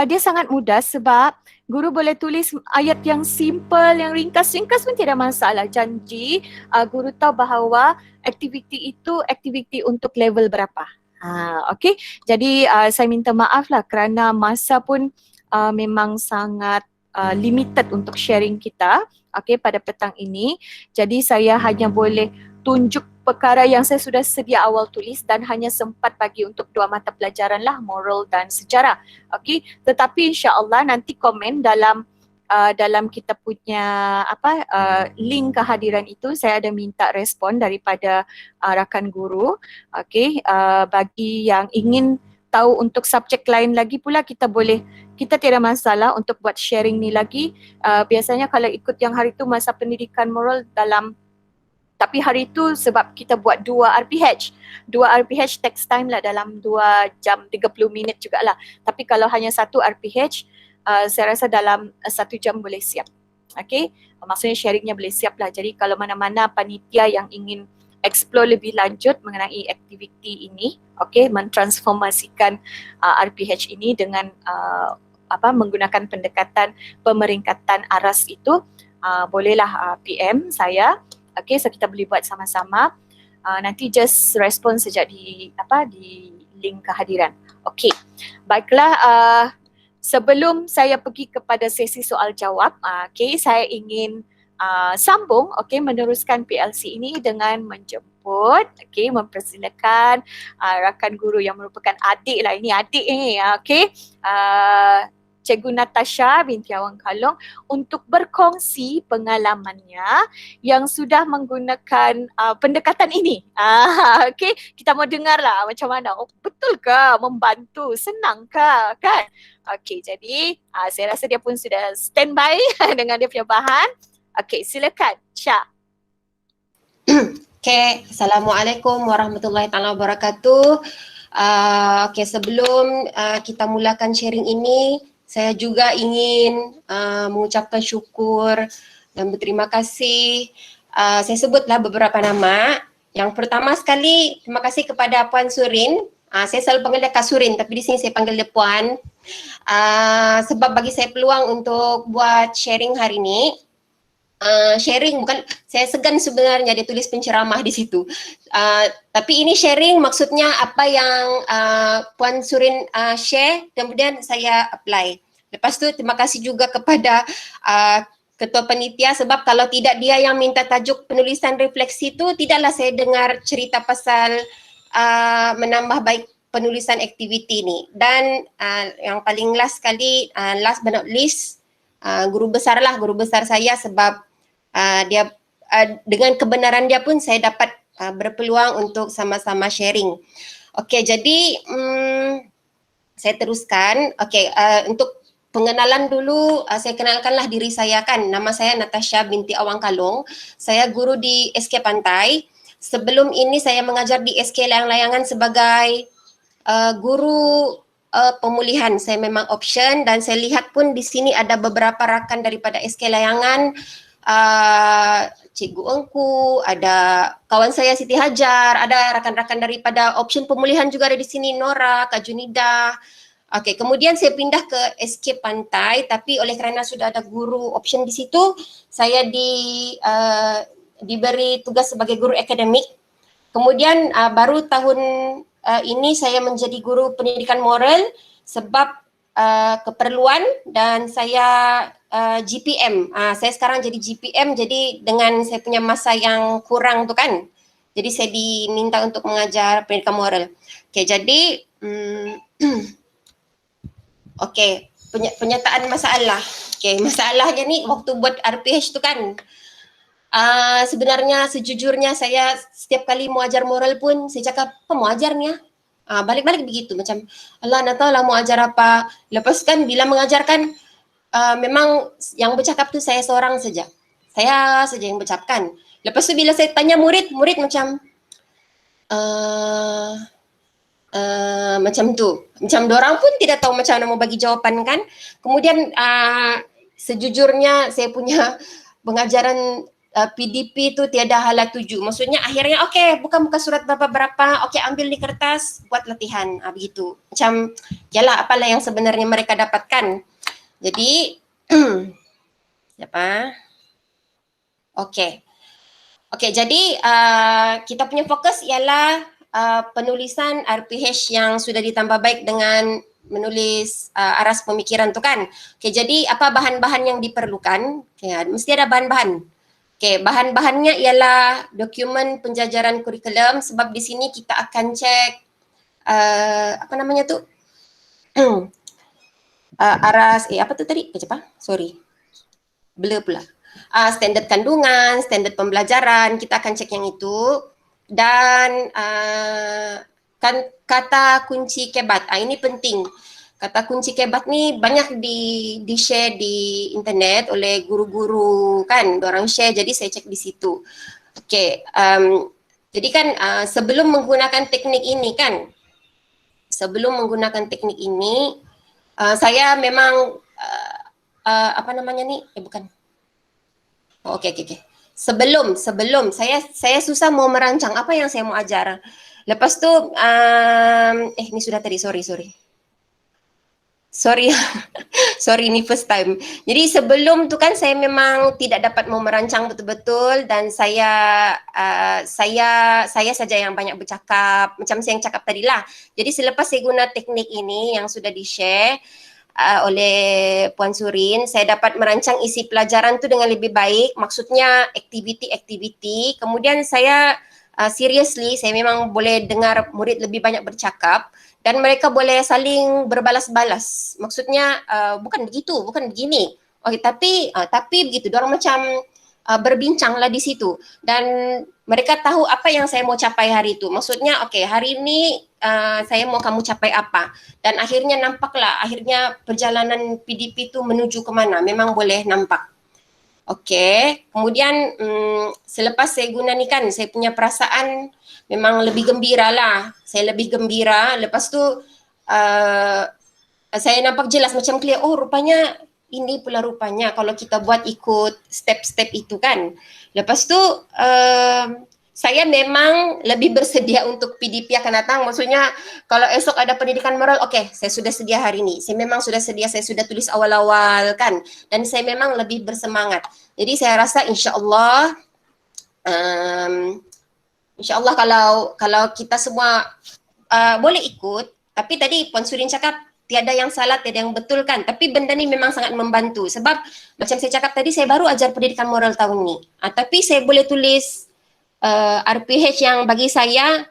dia sangat mudah sebab guru boleh tulis ayat yang simple, yang ringkas-ringkas pun tidak masalah. Janji guru tahu bahawa aktiviti itu aktiviti untuk level berapa. Okay, jadi saya minta maaf lah kerana masa pun memang sangat limited untuk sharing kita pada petang ini. Jadi saya hanya boleh tunjuk perkara yang saya sudah sedia awal tulis dan hanya sempat bagi untuk 2 mata pelajaran lah, moral dan sejarah. Okay, tetapi insya-Allah nanti komen dalam kita punya link kehadiran itu saya ada minta respon daripada rakan guru. Okay, bagi yang ingin tahu untuk subjek lain lagi pula kita tidak masalah untuk buat sharing ni lagi. Biasanya kalau ikut yang hari tu masa pendidikan moral tapi hari tu sebab kita buat 2 RPH takes time lah dalam 2 jam 30 minit jugalah. Tapi kalau hanya 1 RPH, saya rasa dalam 1 jam boleh siap. Okay, maksudnya sharingnya boleh siap lah. Jadi kalau mana-mana panitia yang ingin explore lebih lanjut mengenai aktiviti ini, okay, mentransformasikan RPH ini dengan menggunakan pendekatan pemeringkatan aras itu, bolehlah PM saya. Okay, so kita boleh buat sama-sama. Nanti just respon sejak di link kehadiran. Okay, baiklah. Sebelum saya pergi kepada sesi soal jawab, okay, saya ingin sambung, okay, meneruskan PLC ini dengan menjemput, okay, mempersilakan rakan guru yang merupakan adik lah, ini adik ni, okay, Cikgu Natasha binti Awang Kalong untuk berkongsi pengalamannya yang sudah menggunakan pendekatan ini. Okay, kita mau dengarlah macam mana. Oh, betul ke membantu? Senang ke? Kan? Okay, jadi saya rasa dia pun sudah standby dengan dia punya bahan. Okay, silakan Syah. Okay, Assalamualaikum warahmatullahi taala wabarakatuh. Okay, sebelum kita mulakan sharing ini, saya juga ingin mengucapkan syukur dan berterima kasih. Saya sebutlah beberapa nama. Yang pertama sekali, terima kasih kepada Puan Surin. Saya selalu panggil dia Kak Surin, tapi di sini saya panggil dia Puan. Sebab bagi saya peluang untuk buat sharing hari ini. Sharing bukan, saya segan sebenarnya dia tulis penceramah di situ. Tapi ini sharing maksudnya apa yang Puan Surin share, kemudian saya apply. Lepas tu terima kasih juga kepada Ketua Panitia sebab kalau tidak dia yang minta tajuk penulisan refleksi tu, tidaklah saya dengar cerita pasal menambah baik penulisan aktiviti ni. Dan yang paling last sekali, last but not least, guru besar saya sebab dia dengan kebenaran dia pun saya dapat berpeluang untuk sama-sama sharing. Okey, jadi saya teruskan. Okey, untuk pengenalan dulu, saya kenalkanlah diri saya kan. Nama saya Natasha binti Awang Kalong. Saya guru di SK Pantai. Sebelum ini saya mengajar di SK Layang-Layangan sebagai guru pemulihan. Saya memang option dan saya lihat pun di sini ada beberapa rakan daripada SK Layangan. Cikgu Engku, ada kawan saya Siti Hajar, ada rakan-rakan daripada option pemulihan juga ada di sini, Nora, Kak Junida. Okey, kemudian saya pindah ke SK Pantai, tapi oleh kerana sudah ada guru option di situ, saya diberi tugas sebagai guru akademik. Kemudian baru tahun ini saya menjadi guru pendidikan moral sebab keperluan dan saya GPM. Saya sekarang jadi GPM, jadi dengan saya punya masa yang kurang tu kan. Jadi saya diminta untuk mengajar pendidikan moral. Okey, jadi okey, penyataan masalah. Okey, masalahnya ni waktu buat RPH tu kan. Sebenarnya sejujurnya saya setiap kali mau ajar moral pun saya cakap, apa mau ajar ni ya? Balik-balik begitu macam, Allah nak tahu lah mau ajar apa. Lepas kan bila mengajarkan, memang yang bercakap tu saya seorang saja. Saya saja yang bercakapkan. Lepas tu bila saya tanya murid macam Macam tu. Macam dorang pun tidak tahu macam mana mau bagi jawapan kan. Kemudian sejujurnya saya punya pengajaran PDP tu tiada hala tuju. Maksudnya akhirnya okey, buka-buka surat berapa-berapa, okey ambil di kertas, buat latihan. Begitu. Macam yalah apalah yang sebenarnya mereka dapatkan. Jadi siapa? Okey. Okey, jadi kita punya fokus ialah penulisan RPH yang sudah ditambah baik dengan menulis aras pemikiran tu kan. Okey, jadi apa bahan-bahan yang diperlukan? Okay, mesti ada bahan-bahan. Okey, bahan-bahannya ialah dokumen penjajaran kurikulum sebab di sini kita akan cek apa namanya tu? Aras apa tu tadi? Kejap sorry. Blur pula. Standard kandungan, standard pembelajaran, kita akan cek yang itu. Dan kan kata kunci kebat, ini penting. Kata kunci kebat ni banyak di share di internet oleh guru-guru kan, orang share, jadi saya cek di situ. Okey, jadi kan sebelum menggunakan teknik ini kan, saya memang apa namanya ni? Bukan. Okey. Sebelum saya susah mau merancang apa yang saya mau ajar. Lepas tu ni sudah tadi, sorry. Sorry, ni first time. Jadi sebelum tu kan saya memang tidak dapat mau merancang betul-betul dan saya saja yang banyak bercakap, macam saya yang cakap tadi lah. Jadi selepas saya guna teknik ini yang sudah di-share oleh Puan Surin, saya dapat merancang isi pelajaran tu dengan lebih baik, maksudnya aktiviti-aktiviti. Kemudian saya seriously, saya memang boleh dengar murid lebih banyak bercakap dan mereka boleh saling berbalas-balas. Maksudnya bukan begitu, bukan begini. Okay, tapi begitu, diorang macam berbincanglah di situ dan mereka tahu apa yang saya mau capai hari itu. Maksudnya okey, hari ini saya mau kamu capai apa, dan akhirnya nampaklah akhirnya perjalanan PDP itu menuju ke mana, memang boleh nampak. Okey, kemudian selepas saya guna ni kan, saya punya perasaan memang lebih gembira lah. Saya lebih gembira, lepas tu saya nampak jelas macam clear, oh rupanya ini pula rupanya kalau kita buat ikut step-step itu kan. Lepas tu saya memang lebih bersedia untuk PDP akan datang. Maksudnya kalau esok ada pendidikan moral, okey, saya sudah sedia hari ini. Saya memang sudah sedia, saya sudah tulis awal-awal kan. Dan saya memang lebih bersemangat. Jadi saya rasa insya-Allah kalau kita semua boleh ikut, tapi tadi Puan Surin cakap tiada yang salah, tiada yang betul kan. Tapi benda ni memang sangat membantu. Sebab macam saya cakap tadi, saya baru ajar pendidikan moral tahun ni. Tapi saya boleh tulis RPH yang bagi saya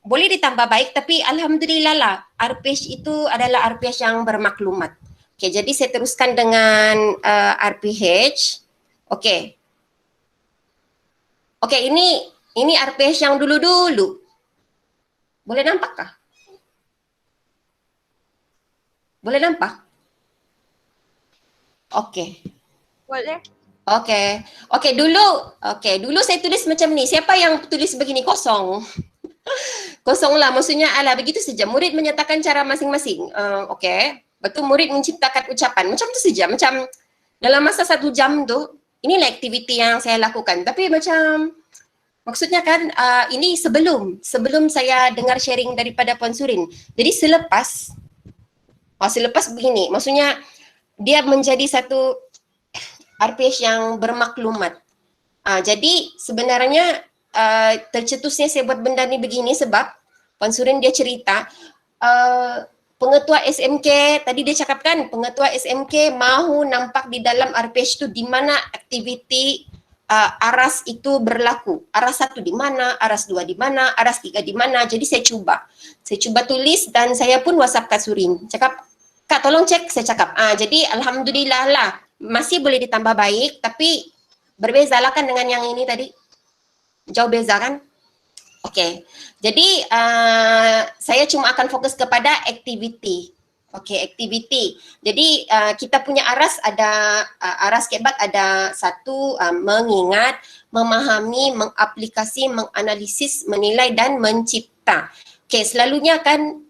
boleh ditambah baik, tapi alhamdulillah lah RPH itu adalah RPH yang bermaklumat. Okay, jadi saya teruskan dengan RPH. Okay, ini RPH yang dulu-dulu. Boleh nampak kah? Boleh nampak? Okay. Boleh. Okay, dulu saya tulis macam ni. Siapa yang tulis begini? Kosong. Kosong lah, maksudnya begitu saja. Murid menyatakan cara masing-masing. Okay, betul, murid menciptakan ucapan. Macam tu saja, macam dalam masa 1 jam tu, inilah aktiviti yang saya lakukan. Tapi macam, maksudnya kan ini sebelum saya dengar sharing daripada Puan Surin. Jadi selepas begini, maksudnya dia menjadi satu RPH yang bermaklumat. Jadi sebenarnya tercetusnya saya buat benda ni begini sebab Puan Surin dia cerita pengetua SMK, tadi dia cakap kan pengetua SMK mahu nampak di dalam RPH tu di mana aktiviti aras itu berlaku. Aras 1 di mana, aras 2 di mana, aras 3 di mana. Jadi saya cuba tulis dan saya pun WhatsApp Kak Surin. Cakap, Kak tolong cek, saya cakap. Jadi alhamdulillah lah masih boleh ditambah baik, tapi berbezalah kan dengan yang ini tadi. Jauh beza kan? Okey. Jadi saya cuma akan fokus kepada aktiviti. Okey, aktiviti. Jadi kita punya aras ada aras kebat ada 1 mengingat, memahami, mengaplikasi, menganalisis, menilai dan mencipta. Okay, selalunya kan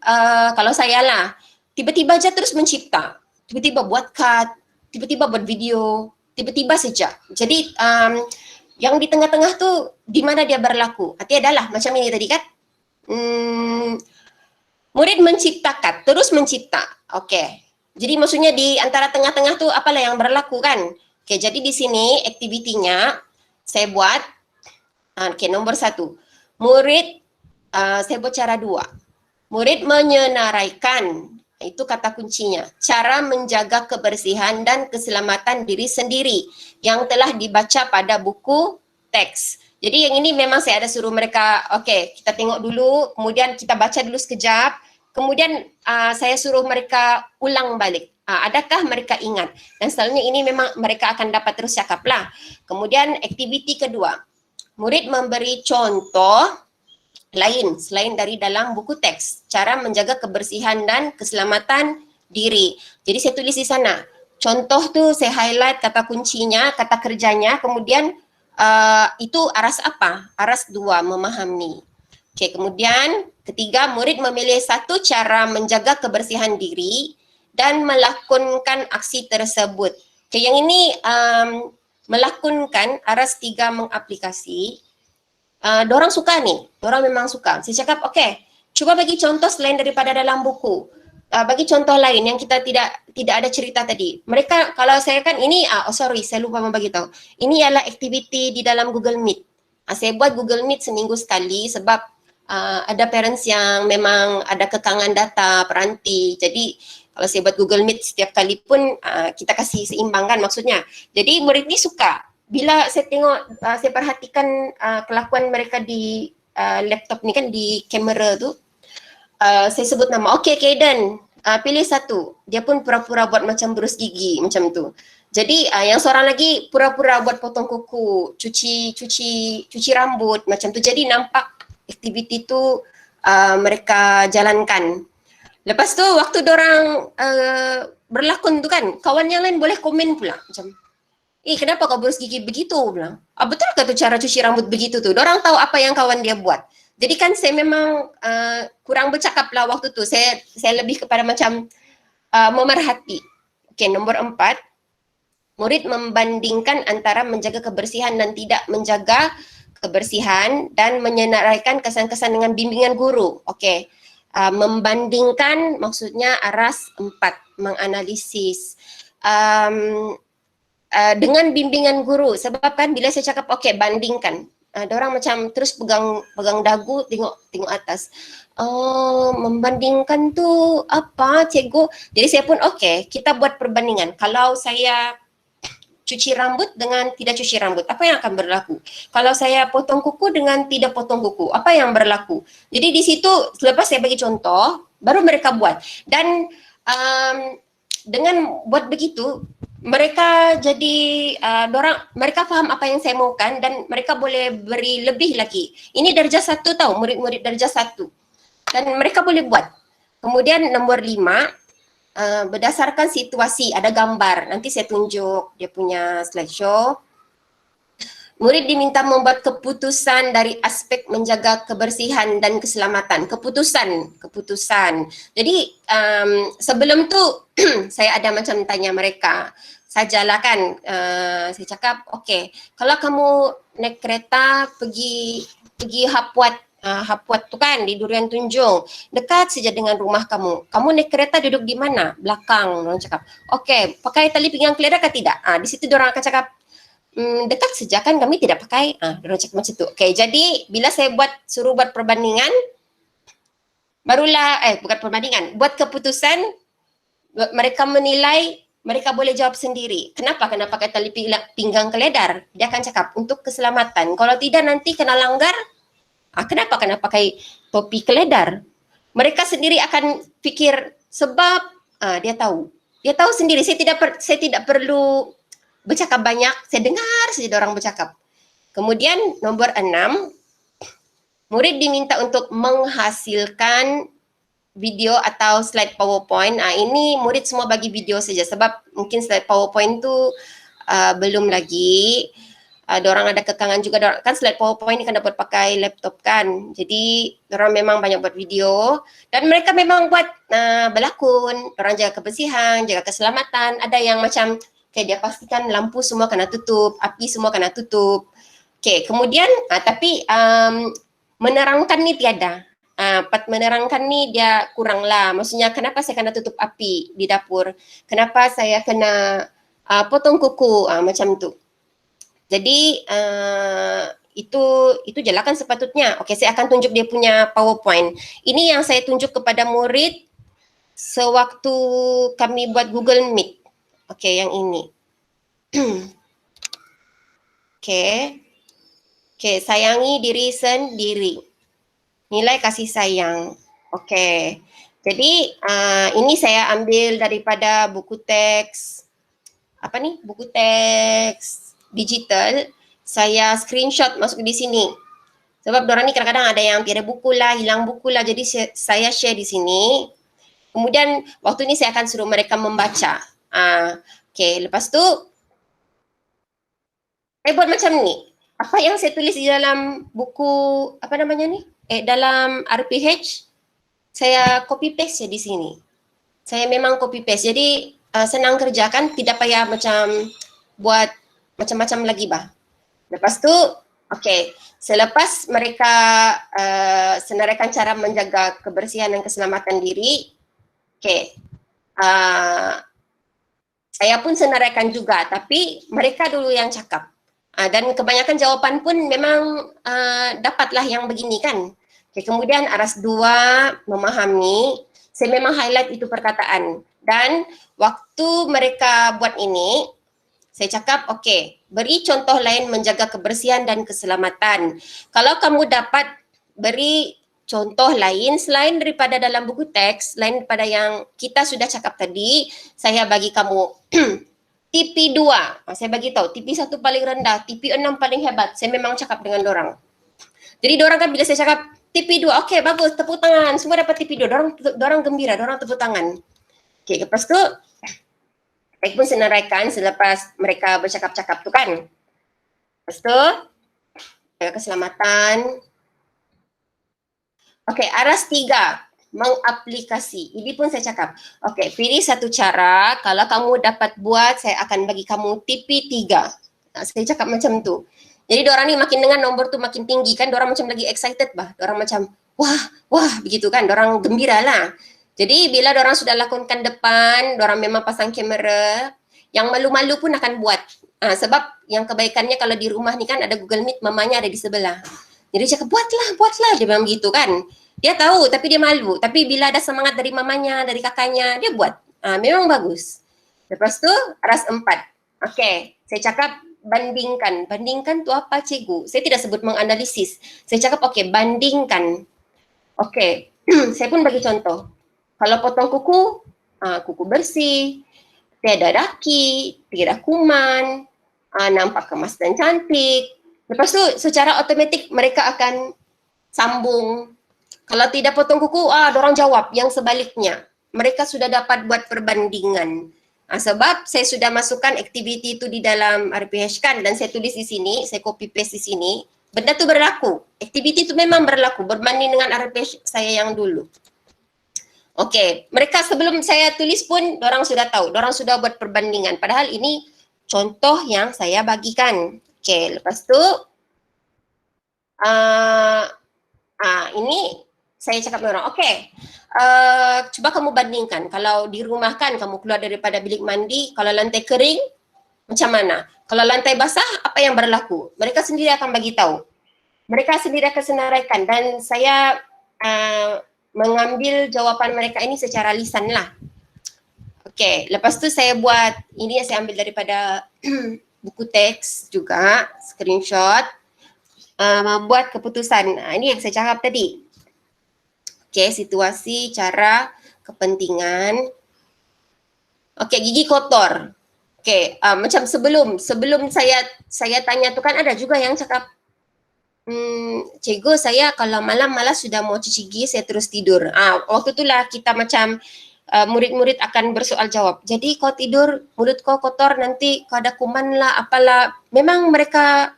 kalau saya lah, tiba-tiba aja terus mencipta, tiba-tiba buat cut, tiba-tiba buat video, tiba-tiba saja. Jadi yang di tengah-tengah tuh di mana dia berlaku. Artinya adalah macam ini tadi kan. Murid menciptakan, terus mencipta. Okey. Jadi maksudnya di antara tengah-tengah tuh apalah yang berlaku kan. Okey, jadi di sini aktivitinya saya buat okey, nombor 1. Murid saya buat cara 2. Murid menyenaraikan, itu kata kuncinya. Cara menjaga kebersihan dan keselamatan diri sendiri yang telah dibaca pada buku teks. Jadi yang ini memang saya ada suruh mereka, okey, kita tengok dulu, kemudian kita baca dulu sekejap, kemudian saya suruh mereka ulang balik. Adakah mereka ingat? Dan selalunya ini memang mereka akan dapat terus cakap lah. Kemudian aktiviti kedua, murid memberi contoh lain selain dari dalam buku teks, cara menjaga kebersihan dan keselamatan diri. Jadi saya tulis di sana, contoh tu saya highlight kata kuncinya, kata kerjanya, kemudian itu aras apa? Aras 2, memahami. Okey, kemudian ketiga, murid memilih satu cara menjaga kebersihan diri dan melakonkan aksi tersebut. Okey, yang ini melakonkan aras 3 mengaplikasi. Dorang suka ni, dorang memang suka. Saya cakap, okey, cuba bagi contoh selain daripada dalam buku. Bagi contoh lain yang kita tidak ada cerita tadi. Mereka, kalau saya kan ini, sorry, saya lupa membagi tahu. Ini adalah aktiviti di dalam Google Meet. Saya buat Google Meet seminggu sekali sebab ada parents yang memang ada kekangan data, peranti. Jadi, kalau saya buat Google Meet setiap kali pun kita kasih seimbang kan maksudnya. Jadi, murid ni suka. Bila saya tengok, saya perhatikan kelakuan mereka di laptop ni kan, di kamera tu, saya sebut nama, okey Kaden, pilih satu. Dia pun pura-pura buat macam berus gigi macam tu. Jadi yang seorang lagi pura-pura buat potong kuku, cuci rambut macam tu. Jadi nampak aktiviti tu mereka jalankan. Lepas tu waktu dorang berlakon tu kan, kawan yang lain boleh komen pula macam, kenapa kau berus gigi begitu? Bilang. Betul ke tu cara cuci rambut begitu tu? Dorang tahu apa yang kawan dia buat. Jadi kan saya memang kurang bercakap lah waktu tu. Saya lebih kepada macam memerhati. Okey, nombor 4. Murid membandingkan antara menjaga kebersihan dan tidak menjaga kebersihan dan menyenaraikan kesan-kesan dengan bimbingan guru. Okey. Membandingkan maksudnya aras 4. Menganalisis. Dengan bimbingan guru, sebab kan bila saya cakap okey bandingkan, diorang macam terus pegang dagu tengok atas. Membandingkan tu apa cikgu? Jadi saya pun okey, kita buat perbandingan. Kalau saya cuci rambut dengan tidak cuci rambut, apa yang akan berlaku? Kalau saya potong kuku dengan tidak potong kuku, apa yang berlaku? Jadi di situ selepas saya bagi contoh, baru mereka buat. Dan dengan buat begitu, mereka jadi mereka faham apa yang saya maukan dan mereka boleh beri lebih lagi. Ini darjah 1 tahu, murid-murid darjah 1. Dan mereka boleh buat. Kemudian nombor 5, berdasarkan situasi, ada gambar. Nanti saya tunjuk dia punya slideshow. Murid diminta membuat keputusan dari aspek menjaga kebersihan dan keselamatan. Keputusan. Jadi sebelum tu saya ada macam tanya mereka. Sajalah kan, saya cakap, okey, kalau kamu naik kereta pergi Hapwat tu kan di Durian Tunjung, dekat saja dengan rumah kamu. Kamu naik kereta duduk di mana? Belakang. Orang cakap, okey, pakai tali pinggang keledar ke tidak? Di situ orang akan cakap, dekat saja kan kami tidak pakai. Orang cakap macam tu. Okey, jadi bila saya suruh buat perbandingan, barulah bukan perbandingan, buat keputusan, mereka menilai, mereka boleh jawab sendiri. Kenapa kena pakai tali pinggang keledar? Dia akan cakap untuk keselamatan. Kalau tidak nanti kena langgar. Kenapa kena pakai topi keledar? Mereka sendiri akan fikir sebab dia tahu. Dia tahu sendiri. Saya tidak perlu bercakap banyak, saya dengar saja orang bercakap. Kemudian nombor 6, murid diminta untuk menghasilkan video atau slide PowerPoint. Ini murid semua bagi video saja sebab mungkin slide PowerPoint tu belum lagi. Dorang ada kekangan juga, kan slide PowerPoint ni kan dapat pakai laptop kan. Jadi dorang memang banyak buat video dan mereka memang buat berlakon, dorang jaga kebersihan, jaga keselamatan. Ada yang macam okay, dia pastikan lampu semua kena tutup, api semua kena tutup. Okay, kemudian tapi menerangkan ni tiada. Part menerangkan ni dia kurang lah. Maksudnya kenapa saya kena tutup api di dapur? Kenapa saya kena potong kuku macam tu. Jadi itu je lah kan sepatutnya. Okey, saya akan tunjuk dia punya PowerPoint. Ini yang saya tunjuk kepada murid sewaktu kami buat Google Meet. Okey, yang ini. Okey. Okey, sayangi diri sendiri. Nilai kasih sayang. Okey. Jadi ini saya ambil daripada buku teks buku teks digital. Saya screenshot masuk di sini. Sebab dorang ni kadang-kadang ada yang tiada buku lah, hilang buku lah. Jadi saya share di sini. Kemudian waktu ni saya akan suruh mereka membaca. Okey, lepas tu saya buat macam ni. Apa yang saya tulis di dalam buku dalam RPH, saya copy paste je di sini. Saya memang copy paste. Jadi senang kerjakan, tidak payah macam buat macam-macam lagi bah. Lepas tu, okey, selepas mereka senaraikan cara menjaga kebersihan dan keselamatan diri, okey, saya pun senaraikan juga, tapi mereka dulu yang cakap. Dan kebanyakan jawapan pun memang dapatlah yang begini kan. Okay, kemudian aras 2, memahami, saya memang highlight itu perkataan. Dan waktu mereka buat ini, saya cakap, okey, beri contoh lain menjaga kebersihan dan keselamatan. Kalau kamu dapat beri contoh lain selain daripada dalam buku teks, selain daripada yang kita sudah cakap tadi, saya bagi kamu TP2. Saya bagi tahu, TP1 paling rendah, TP6 paling hebat. Saya memang cakap dengan dorang. Jadi dorang kan bila saya cakap TP2, okey bagus, tepuk tangan. Semua dapat TP2. Dorang gembira, dorang tepuk tangan. Okey, lepas tu saya pun senaraikan selepas mereka bercakap-cakap tu kan. Lepas tu, keselamatan. Okey, aras 3, mengaplikasi. Ini pun saya cakap. Okey, pilih satu cara. Kalau kamu dapat buat, saya akan bagi kamu TP3. Saya cakap macam tu. Jadi dorang ni makin dengar nombor tu makin tinggi kan. Dorang macam lagi excited bah. Dorang macam, wah, begitu kan. Dorang gembira lah. Jadi bila dorang sudah lakonkan depan, dorang memang pasang kamera, yang malu-malu pun akan buat. Sebab yang kebaikannya kalau di rumah ni kan ada Google Meet, mamanya ada di sebelah. Jadi dia cakap, buatlah. Dia memang gitu kan. Dia tahu tapi dia malu. Tapi bila ada semangat dari mamanya, dari kakaknya, dia buat. Memang bagus. Lepas tu, aras 4. Okey, saya cakap bandingkan. Bandingkan tu apa cikgu? Saya tidak sebut menganalisis. Saya cakap, okey, bandingkan. Okey, saya pun bagi contoh. Kalau potong kuku, kuku bersih, tiada daki, tiada kuman, nampak kemas dan cantik. Lepas tu secara automatik mereka akan sambung. Kalau tidak potong kuku, dorang jawab yang sebaliknya. Mereka sudah dapat buat perbandingan. Sebab saya sudah masukkan aktiviti itu di dalam RPH kan dan saya tulis di sini, saya copy paste di sini. Benda tu berlaku. Aktiviti itu memang berlaku berbanding dengan RPH saya yang dulu. Okey, mereka sebelum saya tulis pun dorang sudah tahu, dorang sudah buat perbandingan. Padahal ini contoh yang saya bagikan. Okey, lepas tu ini saya cakap dengan orang, okey, cuba kamu bandingkan. Kalau di rumah kan kamu keluar daripada bilik mandi, kalau lantai kering macam mana? Kalau lantai basah apa yang berlaku? Mereka sendiri akan bagi tahu. Mereka sendiri akan senaraikan dan saya mengambil jawapan mereka ini secara lisan lah. Okey, lepas tu saya buat, ini yang saya ambil daripada buku teks juga, screenshot, membuat keputusan. Ini yang saya cakap tadi. Okey, situasi, cara, kepentingan. Okey, gigi kotor. Okey, macam sebelum saya tanya tu kan ada juga yang cakap, cikgu saya kalau malam malas sudah mau cuci gigi saya terus tidur. Waktu itulah kita macam murid-murid akan bersoal jawab. Jadi kau tidur mulut kau kotor nanti kau ada kuman lah apalah. Memang mereka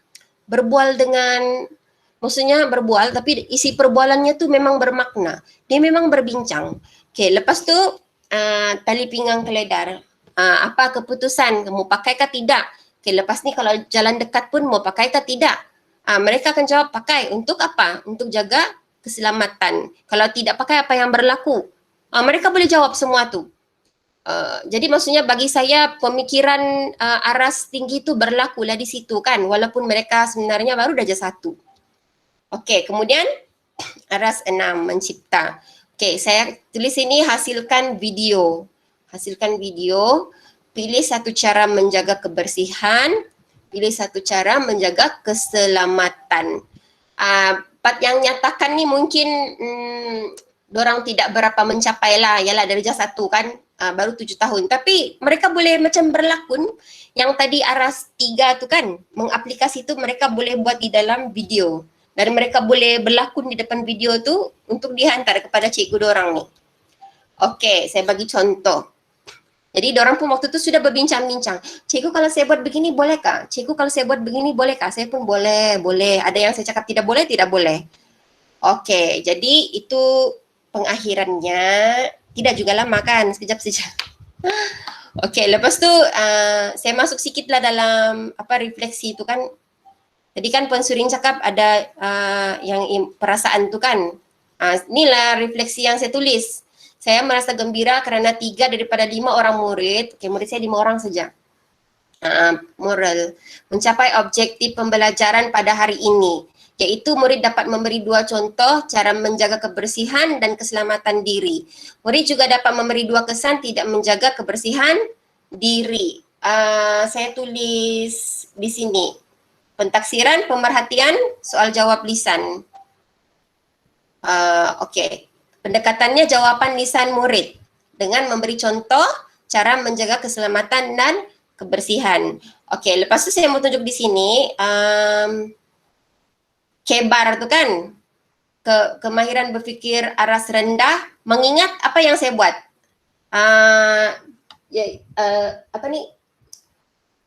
berbual dengan, maksudnya berbual tapi isi perbualannya tu memang bermakna. Dia memang berbincang. Okay, lepas tu tali pinggang keledar. Apa keputusan? Kamu pakai ke tidak? Okay, lepas ni kalau jalan dekat pun mau pakai ke tidak? Mereka akan jawab pakai. Untuk apa? Untuk jaga keselamatan. Kalau tidak pakai, apa yang berlaku? Mereka boleh jawab semua tu. Jadi maksudnya bagi saya pemikiran aras tinggi tu berlaku lah di situ kan, walaupun mereka sebenarnya baru darjah 1. Okey, kemudian aras 6 mencipta. Okey, saya tulis ini hasilkan video. Hasilkan video, pilih satu cara menjaga kebersihan, pilih satu cara menjaga keselamatan. Part yang nyatakan ni mungkin dorang tidak berapa mencapai lah, yalah darjah 1 kan, baru 7 tahun. Tapi mereka boleh macam berlakon, yang tadi aras 3 tu kan, mengaplikasi tu mereka boleh buat di dalam video. Dan mereka boleh berlakon di depan video tu untuk dihantar kepada cikgu dorang ni. Okey, saya bagi contoh. Jadi dorang pun waktu tu sudah berbincang-bincang. Cikgu kalau saya buat begini bolehkah? Cikgu kalau saya buat begini bolehkah? Saya pun boleh, boleh. Ada yang saya cakap tidak boleh, tidak boleh. Okey, jadi itu pengakhirannya. Tidak juga lama kan, sekejap saja. Okey, lepas tu saya masuk sikitlah dalam refleksi tu kan. Tadi kan Puan Surin cakap ada yang perasaan tu kan. Inilah refleksi yang saya tulis. Saya merasa gembira kerana 3 daripada 5 orang murid, murid saya 5 orang saja. Moral, mencapai objektif pembelajaran pada hari ini, iaitu murid dapat memberi 2 contoh cara menjaga kebersihan dan keselamatan diri. Murid juga dapat memberi 2 kesan tidak menjaga kebersihan diri. Saya tulis di sini. Pentaksiran, pemerhatian, soal jawab lisan. Okey. Pendekatannya jawapan lisan murid dengan memberi contoh cara menjaga keselamatan dan kebersihan. Okey, lepas tu saya mau tunjuk di sini kebar tu kan, kemahiran berfikir aras rendah, mengingat apa yang saya buat.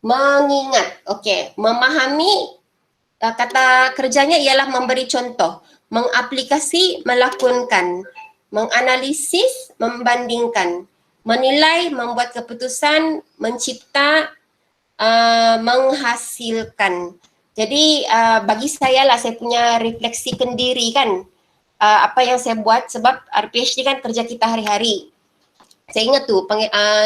Mengingat, okey, memahami, kata kerjanya ialah memberi contoh, mengaplikasi, melakonkan, menganalisis, membandingkan, menilai, membuat keputusan, mencipta, menghasilkan. Jadi bagi saya lah, saya punya refleksi kendiri kan, apa yang saya buat, sebab RPH ni kan kerja kita hari-hari. Saya ingat tu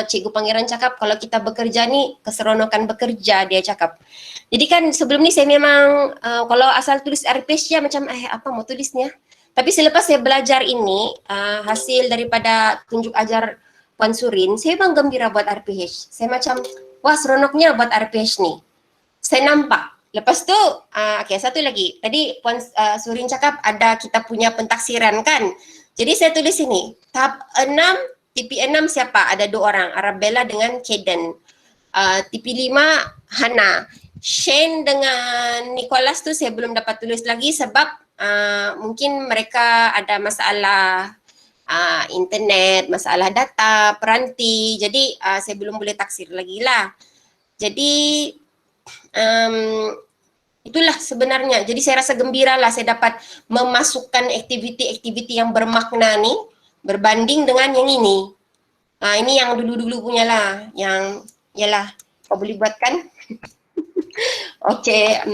Cikgu Pangeran cakap kalau kita bekerja ni keseronokan bekerja, dia cakap. Jadi kan sebelum ni saya memang kalau asal tulis RPH ya macam apa mau tulis ni ya. Tapi selepas saya belajar ini hasil daripada tunjuk ajar Puan Surin, saya memang gembira buat RPH. Saya macam wah seronoknya buat RPH ni. Saya nampak. Lepas tu okey, satu lagi. Tadi Puan Surin cakap ada kita punya pentaksiran kan. Jadi saya tulis ini tahap 6 TP6 siapa? Ada 2 orang, Arabella dengan Kaden. TP5 Hana. Shane dengan Nicholas tu saya belum dapat tulis lagi sebab mungkin mereka ada masalah internet, masalah data, peranti. Jadi saya belum boleh taksir lagi lah. Jadi itulah sebenarnya. Jadi saya rasa gembira lah saya dapat memasukkan aktiviti-aktiviti yang bermakna ni berbanding dengan yang ini. Ini yang dulu-dulu punya lah, yang yalah kau boleh buat kan. Okey,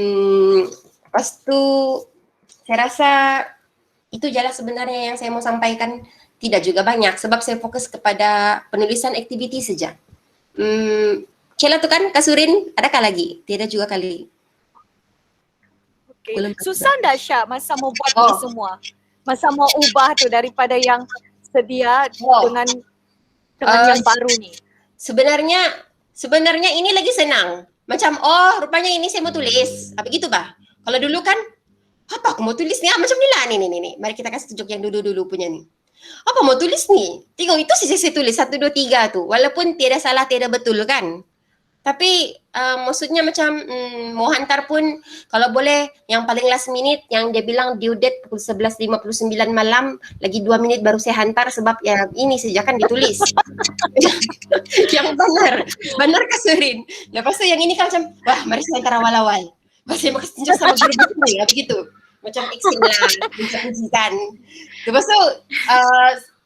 lepas tu saya rasa itu jelas sebenarnya yang saya mau sampaikan. Tidak juga banyak sebab saya fokus kepada penulisan aktiviti saja. Cela tu kan Kak Surin, adakah lagi? Tidak juga kali. Okay. Susah tak Syah masa mau buat ni semua? Masa mau ubah tu daripada yang sedia dengan yang baru ni. Sebenarnya ini lagi senang. Macam rupanya ini saya mau tulis. Begitu bah. Kalau dulu kan apa aku mau tulis ni? Macam ni lah ni. Mari kita kasih tunjuk yang dulu-dulu punya ni. Apa mau tulis ni? Tengok itu saja saya tulis 1 2 3 tu. Walaupun tiada salah, tiada betul kan. Tapi maksudnya macam mau hantar pun kalau boleh yang paling last minute yang dia bilang due date pukul 11.59 malam, lagi 2 minit baru saya hantar sebab ya ini saja kan ditulis. Yang benar Kak Surin. Lepas tu yang ini kan macam wah mari saya hantar awal-awal. Masih tunjuk sama guru-guru ya begitu. Macam action lah, pujikan. Lepas tu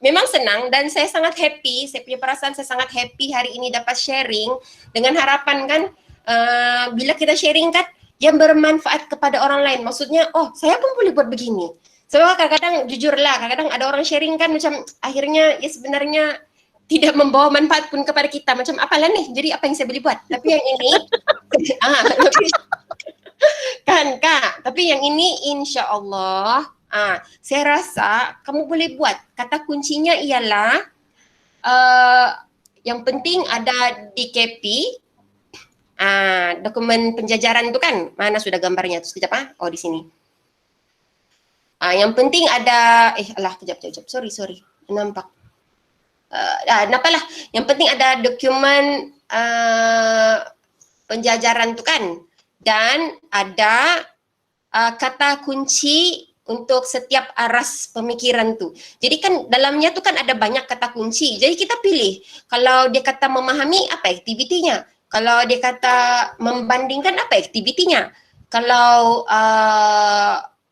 memang senang dan saya sangat happy, saya punya perasaan saya sangat happy hari ini dapat sharing dengan harapan kan bila kita sharing kan yang bermanfaat kepada orang lain. Maksudnya, oh saya pun boleh buat begini. Sebab kadang-kadang jujurlah, kadang-kadang ada orang sharing kan macam akhirnya ya sebenarnya tidak membawa manfaat pun kepada kita. Macam apalah nih, jadi apa yang saya boleh buat. Tapi yang ini, kan Kak, tapi yang ini insya Allah saya rasa kamu boleh buat. Kata kuncinya ialah yang penting ada DKP, dokumen penjajaran itu kan, mana sudah gambarnya tu sekejap oh di sini. Yang penting ada, kejap, sorry, nampak. Nampalah, yang penting ada dokumen penjajaran tu kan, dan ada kata kunci untuk setiap aras pemikiran tu. Jadi kan dalamnya tu kan ada banyak kata kunci. Jadi kita pilih. Kalau dia kata memahami, apa aktivitinya? Kalau dia kata membandingkan, apa aktivitinya? Kalau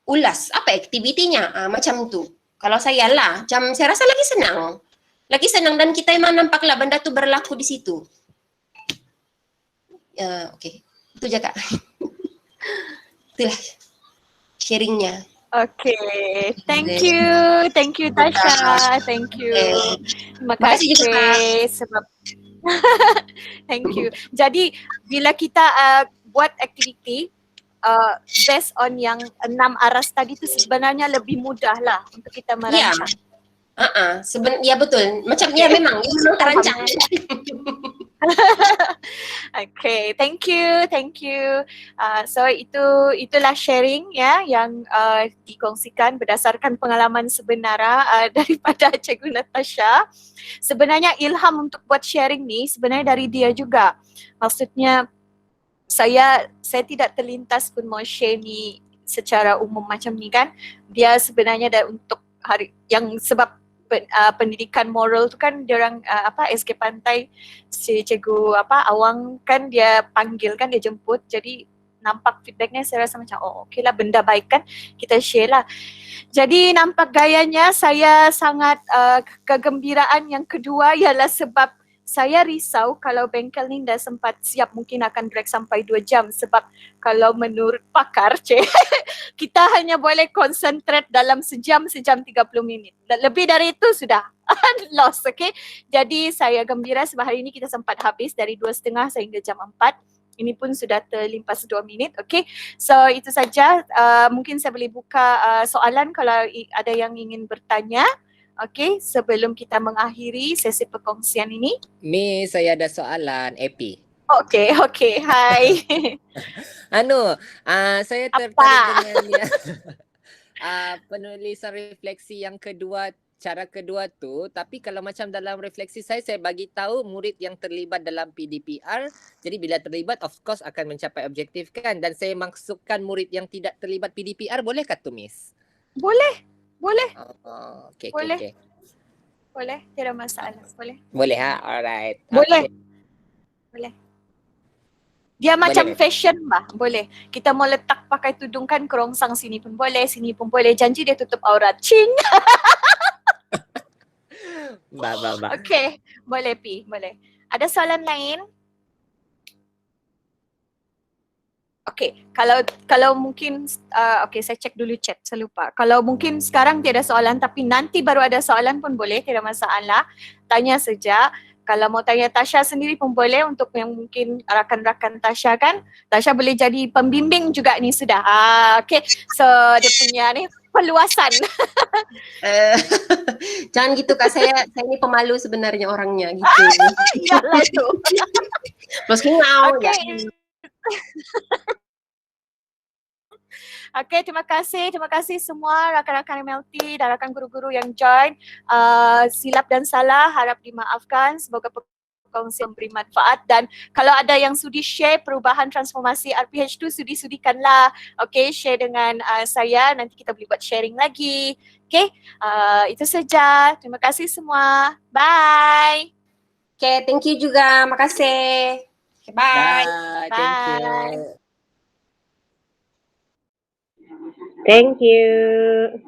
ulas, apa aktivitinya? Macam tu. Kalau saya lah, macam saya rasa lagi senang. Lagi senang dan kita memang nampaklah benda tu berlaku di situ. Okey. Itu je Kak. Itulah sharingnya. Okay, thank you Tasha, thank you. Terima kasih sebab thank you. Jadi bila kita buat aktiviti based on yang 6 aras tadi tu sebenarnya lebih mudah lah untuk kita merancang. Ya betul. Macam ya memang terancang. Okay, thank you. So itulah sharing ya yang dikongsikan berdasarkan pengalaman sebenar daripada Cikgu Natasha. Sebenarnya ilham untuk buat sharing ni sebenarnya dari dia juga. Maksudnya saya tidak terlintas pun mau share ni secara umum macam ni kan. Dia sebenarnya untuk hari yang sebab pendidikan moral tu kan diorang SK Pantai si cikgu Awang kan dia panggil kan, dia jemput, jadi nampak feedbacknya saya rasa macam okey lah, benda baik kan kita share lah. Jadi nampak gayanya saya sangat kegembiraan yang kedua ialah sebab saya risau kalau bengkel ni dah sempat siap mungkin akan drag sampai 2 jam sebab kalau menurut pakar kita hanya boleh concentrate dalam sejam 30 minit. Lebih dari itu sudah lost, okay. Jadi saya gembira sebab hari ini kita sempat habis dari 2:30 sehingga jam 4. Ini pun sudah terlimpas 2 minit, okay. So itu saja, mungkin saya boleh buka soalan kalau ada yang ingin bertanya. Okay, sebelum kita mengakhiri sesi perkongsian ini. Miss, saya ada soalan, Epi. Okay, hai. Saya tertarik dengan penulisan refleksi yang kedua, cara kedua tu. Tapi kalau macam dalam refleksi saya bagi tahu murid yang terlibat dalam PDPR. Jadi bila terlibat, of course akan mencapai objektif kan. Dan saya maksudkan murid yang tidak terlibat PDPR, bolehkah tu Miss? Boleh. Okay. Boleh, tidak masalah. Boleh alright. Boleh. Okay. Boleh. Dia macam boleh. Fashion bah, boleh. Kita mau letak pakai tudung kan kerongsang sini pun boleh, sini pun boleh. Janji dia tutup aurat. Cing. Ba. Okay, boleh Pi, boleh. Ada soalan lain? Okay, kalau mungkin, saya cek dulu chat, saya lupa. Kalau mungkin sekarang tiada soalan tapi nanti baru ada soalan pun boleh, tidak masalah. Tanya saja. Kalau mau tanya Tasha sendiri pun boleh untuk yang mungkin rakan-rakan Tasha kan. Tasha boleh jadi pembimbing juga ni sudah. Okay, so dia punya ni perluasan. Jangan gitu Kak, saya ni pemalu sebenarnya orangnya gitu. Iyalah tu. Terus ngau. Okay. Okay, terima kasih semua rakan-rakan MLT dan rakan guru-guru yang join. Silap dan salah harap dimaafkan. Semoga perkongsian memberi manfaat dan kalau ada yang sudi share perubahan transformasi RPH tu sudi-sudikanlah. Okay, share dengan saya, nanti kita boleh buat sharing lagi. Okay, itu saja. Terima kasih semua. Bye. Okay, thank you juga. Makasih. Okay, bye. Thank you. Thank you.